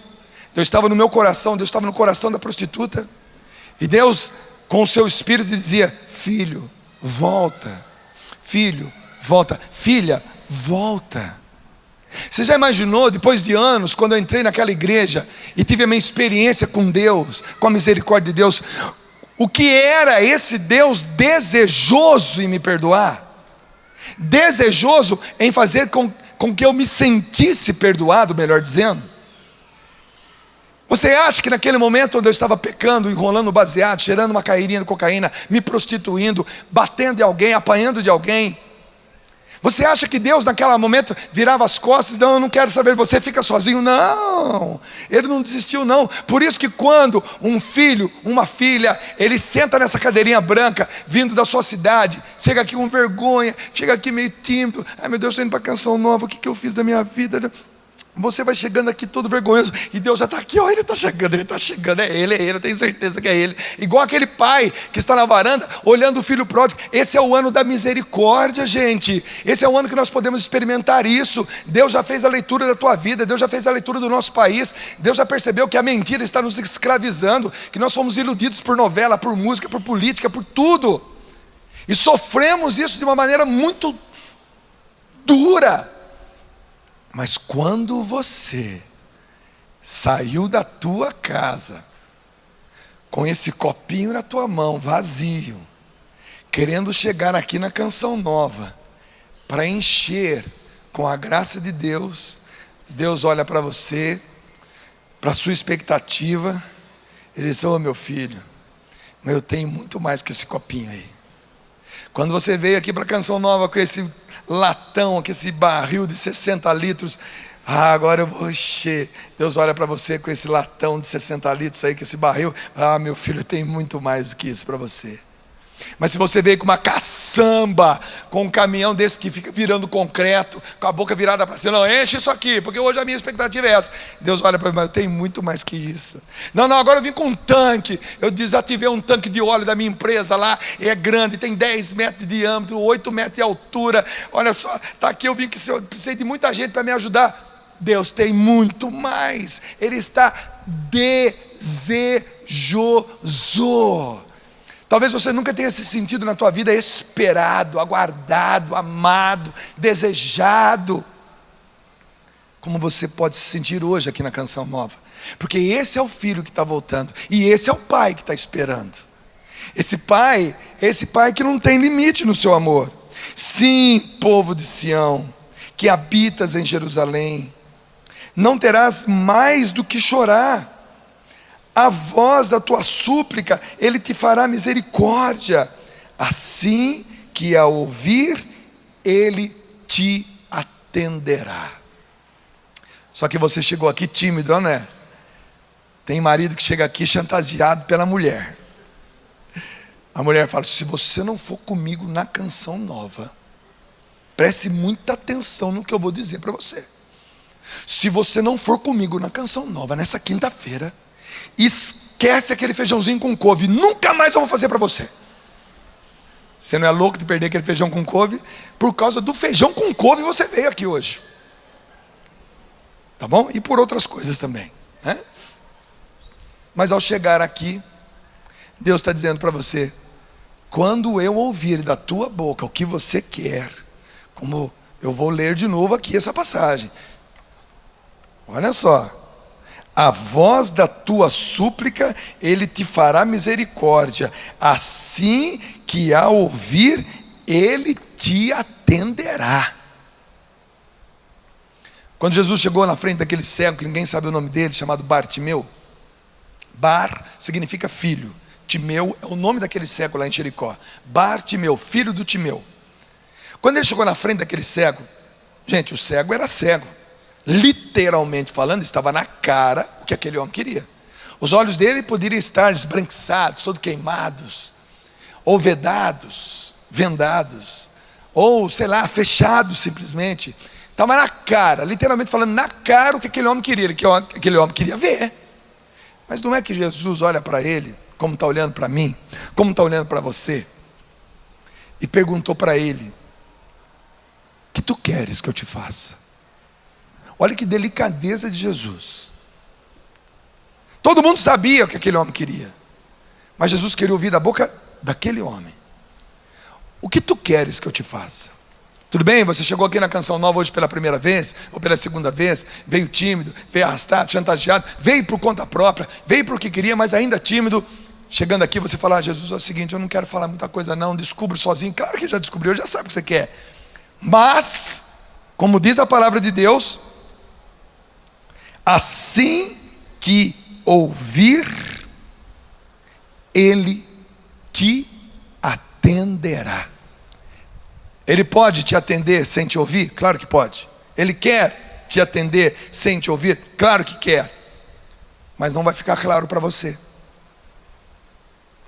Deus estava no meu coração. Deus estava no coração da prostituta. E Deus, com o seu Espírito, dizia: filho, volta. Filho, volta. Filha, volta. Você já imaginou, depois de anos, quando eu entrei naquela igreja e tive a minha experiência com Deus, com a misericórdia de Deus, o que era esse Deus desejoso em me perdoar? Desejoso em fazer com que eu me sentisse perdoado, melhor dizendo. Você acha que naquele momento onde eu estava pecando, enrolando baseado, cheirando uma cairinha de cocaína, me prostituindo, batendo de alguém, apanhando de alguém, você acha que Deus naquele momento virava as costas? Não, eu não quero saber, você fica sozinho. Não, Ele não desistiu não. Por isso que quando um filho, uma filha, ele senta nessa cadeirinha branca, vindo da sua cidade, chega aqui com vergonha, chega aqui meio tímido, ai meu Deus, estou indo para a Canção Nova, o que eu fiz da minha vida? Você vai chegando aqui todo vergonhoso, e Deus já está aqui, ele está chegando, é ele, eu tenho certeza que é ele. Igual aquele pai que está na varanda, olhando o filho pródigo. Esse é o ano da misericórdia, gente. Esse é o ano que nós podemos experimentar isso. Deus já fez a leitura da tua vida, Deus já fez a leitura do nosso país. Deus já percebeu que a mentira está nos escravizando, que nós somos iludidos por novela, por música, por política, por tudo. E sofremos isso de uma maneira muito dura. Mas quando você saiu da tua casa, com esse copinho na tua mão, vazio, querendo chegar aqui na Canção Nova, para encher com a graça de Deus, Deus olha para você, para a sua expectativa, Ele diz: ô meu filho, mas eu tenho muito mais que esse copinho aí. Quando você veio aqui para a Canção Nova com esse latão, com esse barril de 60 litros, agora eu vou encher. Deus olha para você com esse latão de 60 litros aí, com esse barril: meu filho, tem muito mais do que isso para você. Mas se você veio com uma caçamba, com um caminhão desse que fica virando concreto, com a boca virada para cima, não, enche isso aqui, porque hoje a minha expectativa é essa. Deus olha para mim, mas eu tenho muito mais que isso. Não, agora eu vim com um tanque, eu desativei um tanque de óleo da minha empresa lá, é grande, tem 10 metros de diâmetro, 8 metros de altura, olha só, está aqui, eu vim que eu precisei de muita gente para me ajudar. Deus tem muito mais, Ele está desejoso. Talvez você nunca tenha se sentido na tua vida esperado, aguardado, amado, desejado, como você pode se sentir hoje aqui na Canção Nova, porque esse é o filho que está voltando, e esse é o pai que está esperando. Esse pai que não tem limite no seu amor. Sim, povo de Sião, que habitas em Jerusalém, não terás mais do que chorar. A voz da tua súplica, Ele te fará misericórdia. Assim que ao ouvir, Ele te atenderá. Só que você chegou aqui tímido, não é? Tem marido que chega aqui chantageado pela mulher. A mulher fala, se você não for comigo na Canção Nova, preste muita atenção no que eu vou dizer para você. Se você não for comigo na Canção Nova, nessa quinta-feira, esquece aquele feijãozinho com couve, nunca mais eu vou fazer para você. Você não é louco de perder aquele feijão com couve? Por causa do feijão com couve você veio aqui hoje, tá bom? E por outras coisas também, né? Mas ao chegar aqui, Deus está dizendo para você, quando eu ouvir da tua boca o que você quer, como eu vou ler de novo aqui essa passagem, olha só, a voz da tua súplica, Ele te fará misericórdia, assim que ao ouvir, Ele te atenderá. Quando Jesus chegou na frente daquele cego, que ninguém sabe o nome dele, chamado Bartimeu, Bar significa filho, Timeu é o nome daquele cego lá em Jericó, Bartimeu, filho do Timeu. Quando ele chegou na frente daquele cego, gente, o cego era cego, literalmente falando, estava na cara o que aquele homem queria. Os olhos dele poderiam estar esbranquiçados, todos queimados, ou vedados, vendados, ou sei lá, fechados simplesmente. Estava na cara, literalmente falando na cara o que aquele homem queria, que aquele homem queria ver. Mas não é que Jesus olha para ele, como está olhando para mim, como está olhando para você, e perguntou para ele, o que tu queres que eu te faça? Olha que delicadeza de Jesus. Todo mundo sabia o que aquele homem queria, mas Jesus queria ouvir da boca daquele homem, o que tu queres que eu te faça? Tudo bem, você chegou aqui na Canção Nova hoje pela primeira vez, ou pela segunda vez, veio tímido, veio arrastado, chantageado, veio por conta própria, veio por que queria, mas ainda tímido. Chegando aqui você fala, Jesus, é o seguinte, eu não quero falar muita coisa não, descubro sozinho. Claro que já descobriu, já sabe o que você quer, mas, como diz a palavra de Deus, assim que ouvir, Ele te atenderá. Ele pode te atender sem te ouvir? Claro que pode. Ele quer te atender sem te ouvir? Claro que quer. Mas não vai ficar claro para você.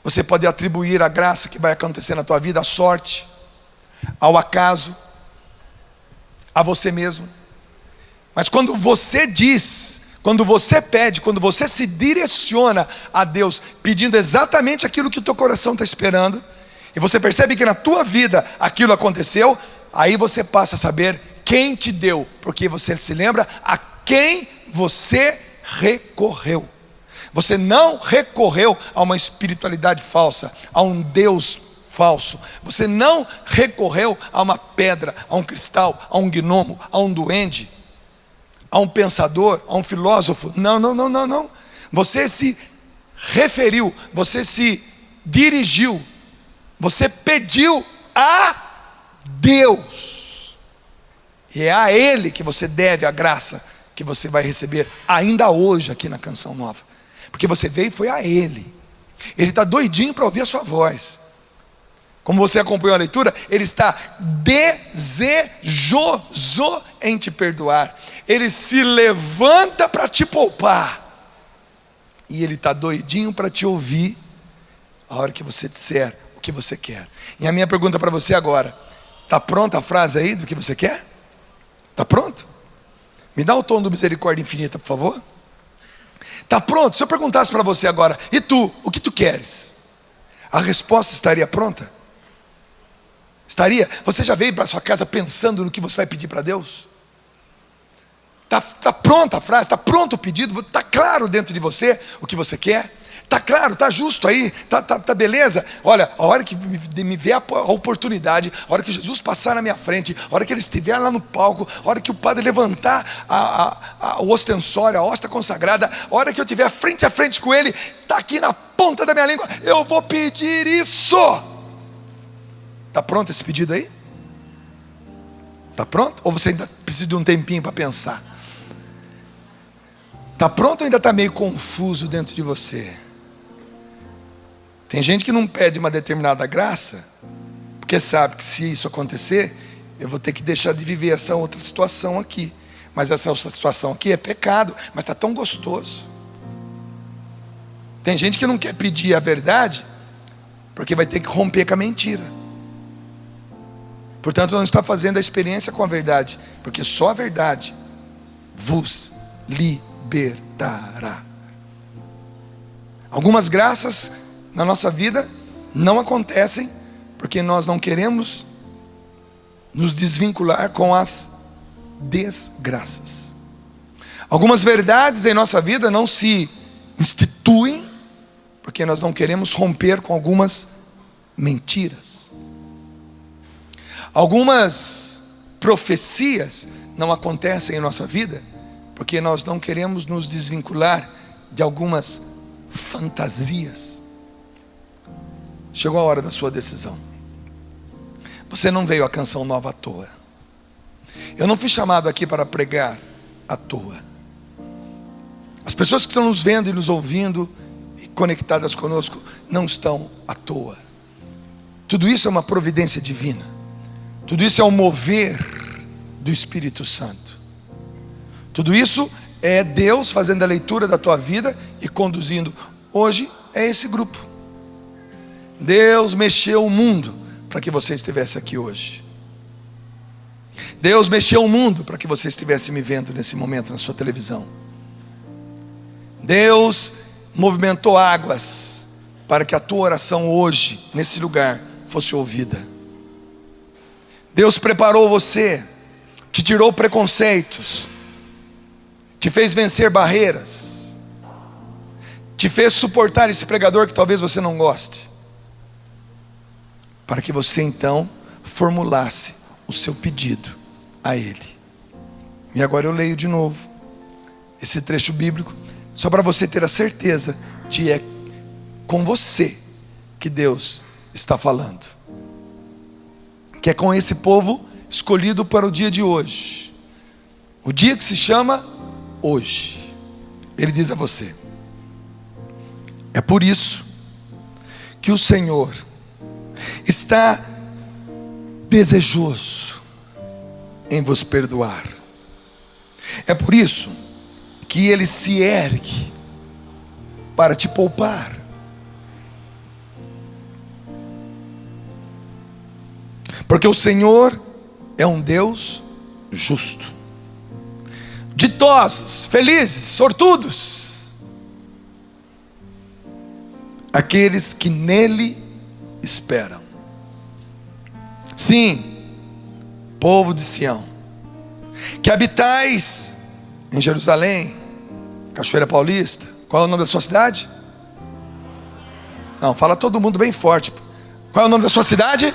Você pode atribuir a graça que vai acontecer na tua vida à sorte, ao acaso, a você mesmo. Mas quando você diz, quando você pede, quando você se direciona a Deus, pedindo exatamente aquilo que o teu coração está esperando, e você percebe que na tua vida aquilo aconteceu, aí você passa a saber quem te deu, porque você se lembra a quem você recorreu. Você não recorreu a uma espiritualidade falsa, a um Deus falso. Você não recorreu a uma pedra, a um cristal, a um gnomo, a um duende, a um pensador, a um filósofo. Não. Você se referiu, você se dirigiu, você pediu a Deus. E é a Ele que você deve a graça que você vai receber ainda hoje aqui na Canção Nova. Porque você veio e foi a Ele. Ele está doidinho para ouvir a sua voz. Como você acompanhou a leitura, Ele está desejoso em te perdoar. Ele se levanta para te poupar. E Ele está doidinho para te ouvir a hora que você disser o que você quer. E a minha pergunta para você agora: está pronta a frase aí do que você quer? Está pronto? Me dá o tom do misericórdia infinita, por favor. Está pronto? Se eu perguntasse para você agora: e tu, o que tu queres? A resposta estaria pronta? Estaria? Você já veio para sua casa pensando no que você vai pedir para Deus? Está pronta a frase, está pronto o pedido, está claro dentro de você o que você quer? Está claro, está justo aí, tá beleza? Olha, a hora que me vier a oportunidade, a hora que Jesus passar na minha frente, a hora que ele estiver lá no palco, a hora que o padre levantar o ostensório, a hóstia consagrada, a hora que eu estiver frente a frente com ele, está aqui na ponta da minha língua, eu vou pedir isso. Está pronto esse pedido aí? Está pronto? Ou você ainda precisa de um tempinho para pensar? Está pronto ou ainda está meio confuso dentro de você? Tem gente que não pede uma determinada graça, porque sabe que se isso acontecer, eu vou ter que deixar de viver essa outra situação aqui. Mas essa outra situação aqui é pecado, mas está tão gostoso. Tem gente que não quer pedir a verdade, porque vai ter que romper com a mentira. Portanto, não está fazendo a experiência com a verdade, porque só a verdade vos libertará. Algumas graças na nossa vida não acontecem porque nós não queremos nos desvincular com as desgraças. Algumas verdades em nossa vida não se instituem porque nós não queremos romper com algumas mentiras. Algumas profecias não acontecem em nossa vida porque nós não queremos nos desvincular de algumas fantasias. Chegou a hora da sua decisão. Você não veio à Canção Nova à toa. Eu não fui chamado aqui para pregar à toa. As pessoas que estão nos vendo e nos ouvindo e conectadas conosco não estão à toa. Tudo isso é uma providência divina. Tudo isso é um mover do Espírito Santo. Tudo isso é Deus fazendo a leitura da tua vida e conduzindo. Hoje é esse grupo. Deus mexeu o mundo para que você estivesse aqui hoje. Deus mexeu o mundo para que você estivesse me vendo nesse momento na sua televisão. Deus movimentou águas para que a tua oração hoje, nesse lugar, fosse ouvida. Deus preparou você, te tirou preconceitos, te fez vencer barreiras, te fez suportar esse pregador que talvez você não goste, para que você então formulasse o seu pedido a Ele. E agora eu leio de novo esse trecho bíblico, só para você ter a certeza de é com você que Deus está falando, que é com esse povo escolhido para o dia de hoje, o dia que se chama hoje. Ele diz a você: é por isso que o Senhor está desejoso em vos perdoar. É por isso que Ele se ergue para te poupar. Porque o Senhor é um Deus justo. Ditosos, felizes, sortudos aqueles que nele esperam. Sim, povo de Sião, que habitais em Jerusalém, Cachoeira Paulista. Qual é o nome da sua cidade? Não, fala todo mundo bem forte. Qual é o nome da sua cidade?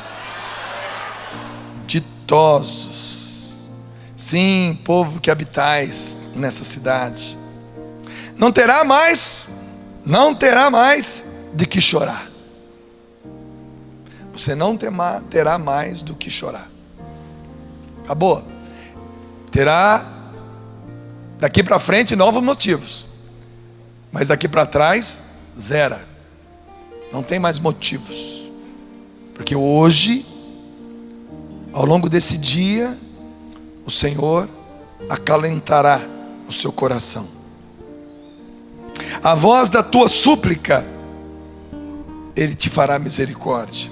Ditosos. Sim, povo que habitais nessa cidade. Não terá mais de que chorar. Você não terá mais do que chorar. Acabou. Terá daqui para frente novos motivos, mas daqui para trás zero. Não tem mais motivos, porque hoje, ao longo desse dia, o Senhor acalentará o seu coração. A voz da tua súplica Ele te fará misericórdia.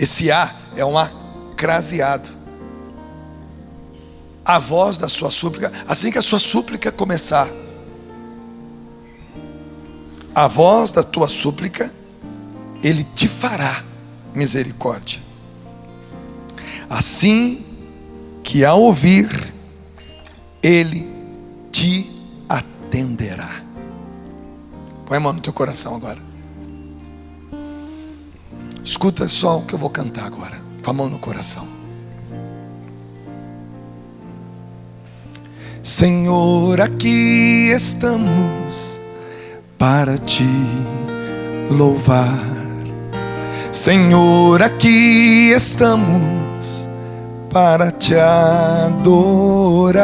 Esse A é um acraseado. A voz da sua súplica, assim que a sua súplica começar, a voz da tua súplica, Ele te fará misericórdia. Assim que ao ouvir, Ele te atenderá. Põe a mão no teu coração agora. Escuta só o que eu vou cantar agora, com a mão no coração. Senhor, aqui estamos para te louvar. Senhor, aqui estamos para te adorar.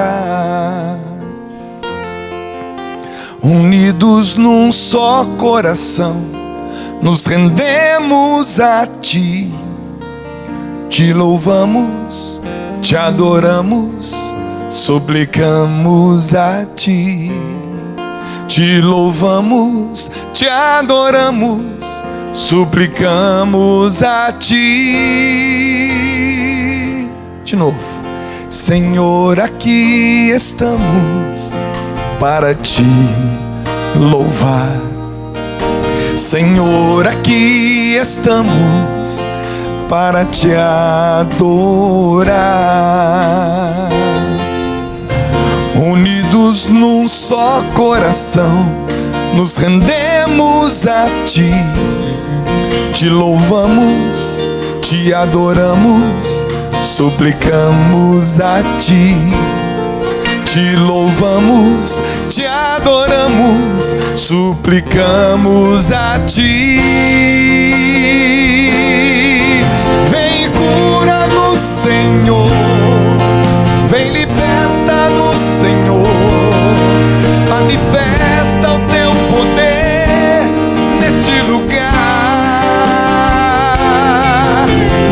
Unidos num só coração, nos rendemos a ti. Te louvamos, te adoramos, suplicamos a ti. Te louvamos, te adoramos, suplicamos a ti. De novo. Senhor, aqui estamos para te louvar. Senhor, aqui estamos para te adorar. Unidos num só coração, nos rendemos a ti. Te louvamos, te adoramos, suplicamos a ti. Te louvamos, te adoramos, suplicamos a ti. Vem cura-nos, Senhor. Vem liberta-nos, Senhor. Manifesta o teu poder neste lugar.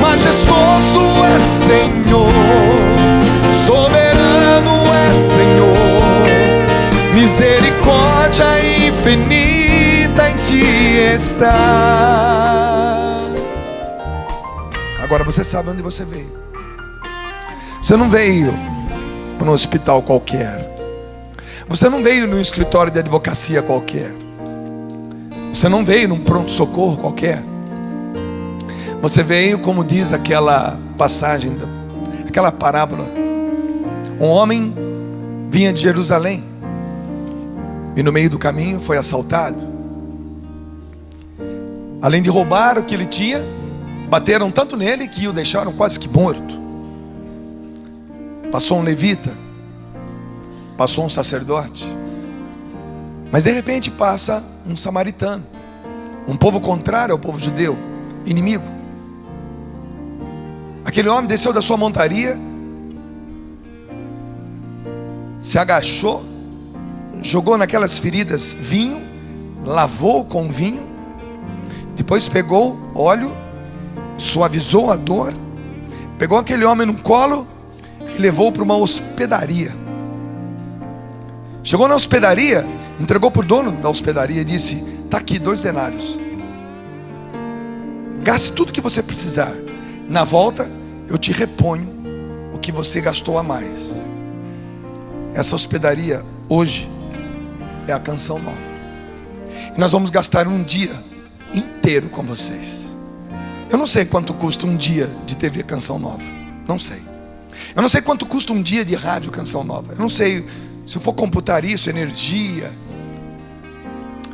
Majestoso é Senhor, soberano é Senhor. Misericórdia infinita em ti está. Agora você sabe onde você veio. Você não veio para um hospital qualquer. Você não veio num escritório de advocacia qualquer. Você não veio num pronto-socorro qualquer. Você veio, como diz aquela passagem, aquela parábola. Um homem vinha de Jerusalém e no meio do caminho foi assaltado. Além de roubar o que ele tinha, bateram tanto nele que o deixaram quase que morto. Passou um levita, passou um sacerdote, mas de repente passa um samaritano, um povo contrário ao povo judeu, inimigo. Aquele homem desceu da sua montaria, se agachou, jogou naquelas feridas vinho, lavou com vinho, depois pegou óleo, suavizou a dor, pegou aquele homem no colo e levou para uma hospedaria. Chegou na hospedaria, entregou para o dono da hospedaria e disse: está aqui 2 denários. Gaste tudo que você precisar. Na volta eu te reponho o que você gastou a mais. Essa hospedaria hoje é a Canção Nova. E nós vamos gastar um dia inteiro com vocês. Eu não sei quanto custa um dia de TV Canção Nova. Não sei. Eu não sei quanto custa um dia de rádio Canção Nova. Eu não sei se eu for computar isso, energia,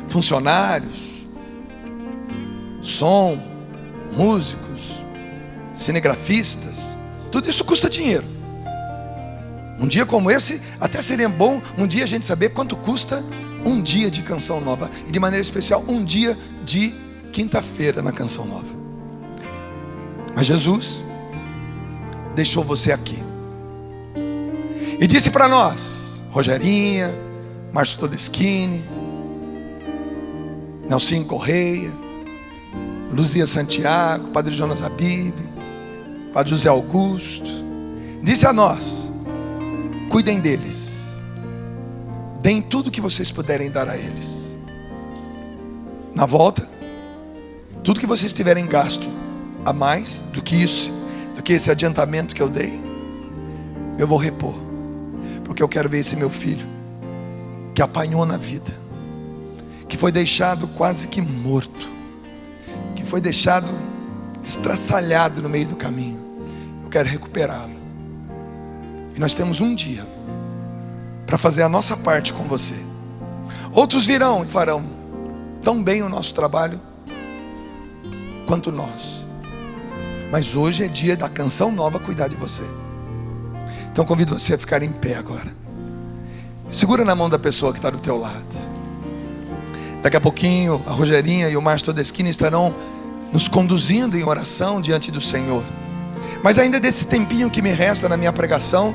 funcionários, som, músicos, cinegrafistas. Tudo isso custa dinheiro. Um dia como esse, até seria bom um dia a gente saber quanto custa um dia de Canção Nova. E de maneira especial, um dia de quinta-feira na Canção Nova. Mas Jesus deixou você aqui e disse para nós, Rogerinha, Márcio Todeschini, Nelsinho Correia, Luzia Santiago, Padre Jonas Abib, Padre José Augusto, disse a nós: cuidem deles, deem tudo que vocês puderem dar a eles. Na volta, tudo que vocês tiverem gasto a mais do que isso, do que esse adiantamento que eu dei, eu vou repor, porque eu quero ver esse meu filho que apanhou na vida, que foi deixado quase que morto, que foi deixado estraçalhado no meio do caminho. Eu quero recuperá-lo. E nós temos um dia para fazer a nossa parte com você. Outros virão e farão tão bem o nosso trabalho quanto nós. Mas hoje é dia da Canção Nova cuidar de você. Então convido você a ficar em pé agora. Segura na mão da pessoa que está do teu lado. Daqui a pouquinho a Rogerinha e o Márcio Todeschini estarão nos conduzindo em oração diante do Senhor. Mas ainda desse tempinho que me resta na minha pregação,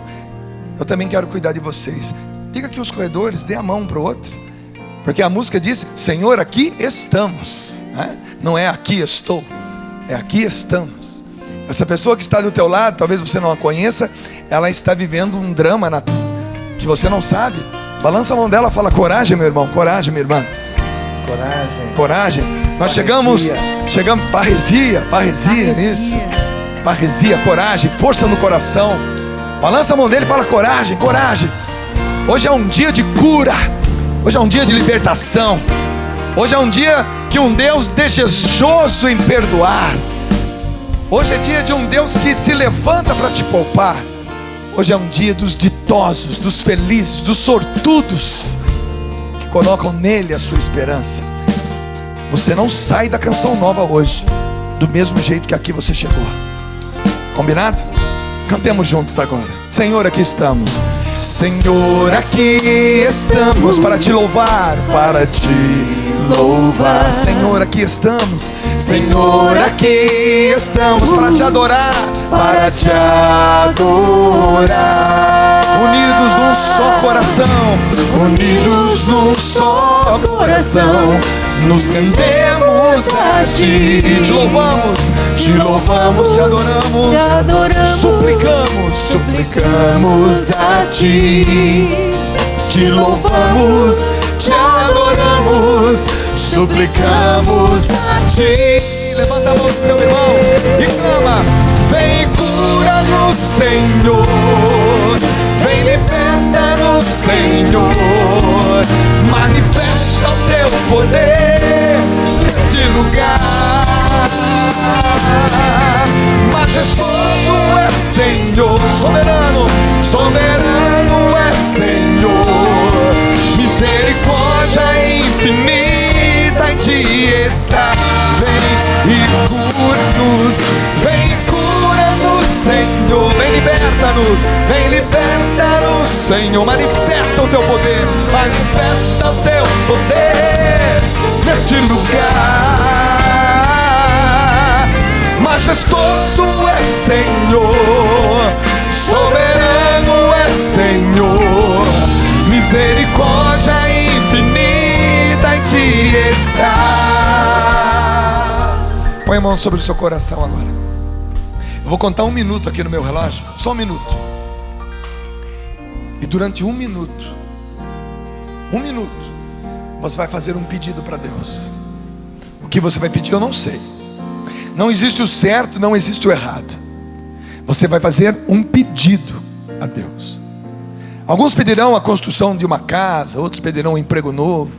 eu também quero cuidar de vocês. Diga que os corredores, dê a mão um para o outro, porque a música diz: Senhor, aqui estamos, né? Não é aqui estou, é aqui estamos. Essa pessoa que está do teu lado, talvez você não a conheça, ela está vivendo um drama que você não sabe. Balança a mão dela, fala: coragem, meu irmão, coragem, minha irmã. Coragem. Coragem. Nós chegamos, parresia, isso. Parresia, coragem, força no coração. Balança a mão dele e fala: coragem, coragem. Hoje é um dia de cura. Hoje é um dia de libertação. Hoje é um dia que um Deus desejoso em perdoar. Hoje é dia de um Deus que se levanta para te poupar. Hoje é um dia dos ditosos, dos felizes, dos sortudos, que colocam nele a sua esperança. Você não sai da Canção Nova hoje do mesmo jeito que aqui você chegou. Combinado? Cantemos juntos agora. Senhor, aqui estamos. Senhor, aqui estamos para te louvar, para te louvar. Senhor, aqui estamos. Senhor, aqui estamos para te adorar, para te adorar. Unidos num só coração, unidos num só coração, nos rendemos a ti. Te louvamos, te louvamos, te adoramos, suplicamos a ti. Te louvamos, te adoramos, suplicamos a ti. Levanta a mão do teu irmão e clama: vem e cura-nos, Senhor. Vem, liberta-nos, Senhor. Manifesta o teu poder nesse lugar. Majestoso é Senhor, soberano, soberano é Senhor. Misericórdia infinita em ti está. Vem e cura-nos, vem e cura-nos, Senhor. Vem, liberta-nos, Senhor. Manifesta o teu poder, manifesta o teu poder neste lugar. Majestoso é Senhor, soberano é Senhor. Misericórdia infinita em ti está. Põe a mão sobre o seu coração agora. Eu vou contar 1 minuto aqui no meu relógio, só 1 minuto. E durante 1 minuto, você vai fazer um pedido para Deus. O que você vai pedir eu não sei. Não existe o certo, não existe o errado. Você vai fazer um pedido a Deus. Alguns pedirão a construção de uma casa, outros pedirão um emprego novo,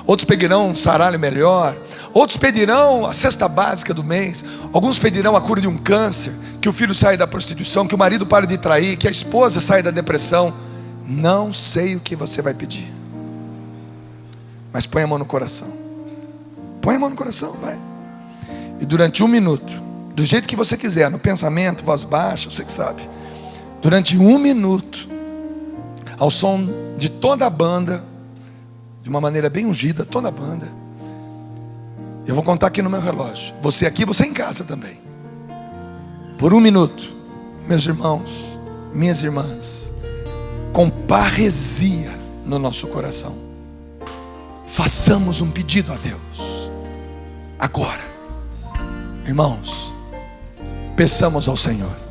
outros pedirão um salário melhor, outros pedirão a cesta básica do mês, alguns pedirão a cura de um câncer, que o filho saia da prostituição, que o marido pare de trair, que a esposa saia da depressão. Não sei o que você vai pedir, mas põe a mão no coração. Põe a mão no coração, vai. E durante 1 minuto, do jeito que você quiser, no pensamento, voz baixa, você que sabe. Durante 1 minuto, ao som de toda a banda, de uma maneira bem ungida, toda a banda. Eu vou contar aqui no meu relógio. Você aqui, você em casa também. Por 1 minuto, meus irmãos, minhas irmãs, com parresia no nosso coração, façamos um pedido a Deus. Agora, irmãos, peçamos ao Senhor.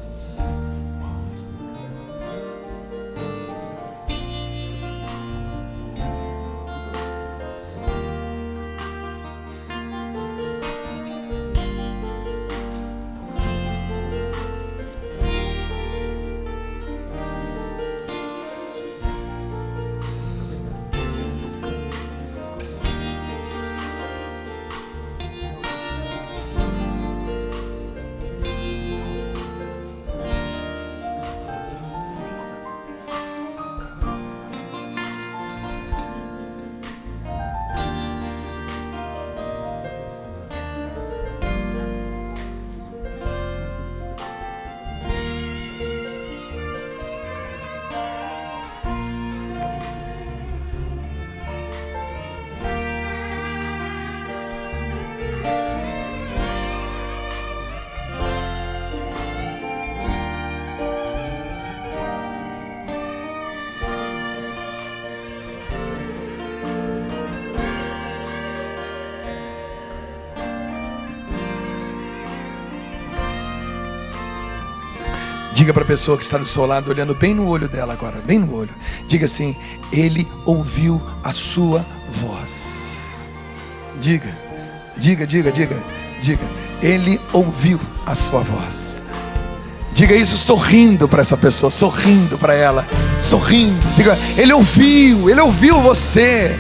Diga para a pessoa que está do seu lado, olhando bem no olho dela agora, bem no olho. Diga assim: Ele ouviu a sua voz. Diga. Ele ouviu a sua voz. Diga isso sorrindo para essa pessoa, sorrindo para ela, sorrindo. Diga: Ele ouviu você.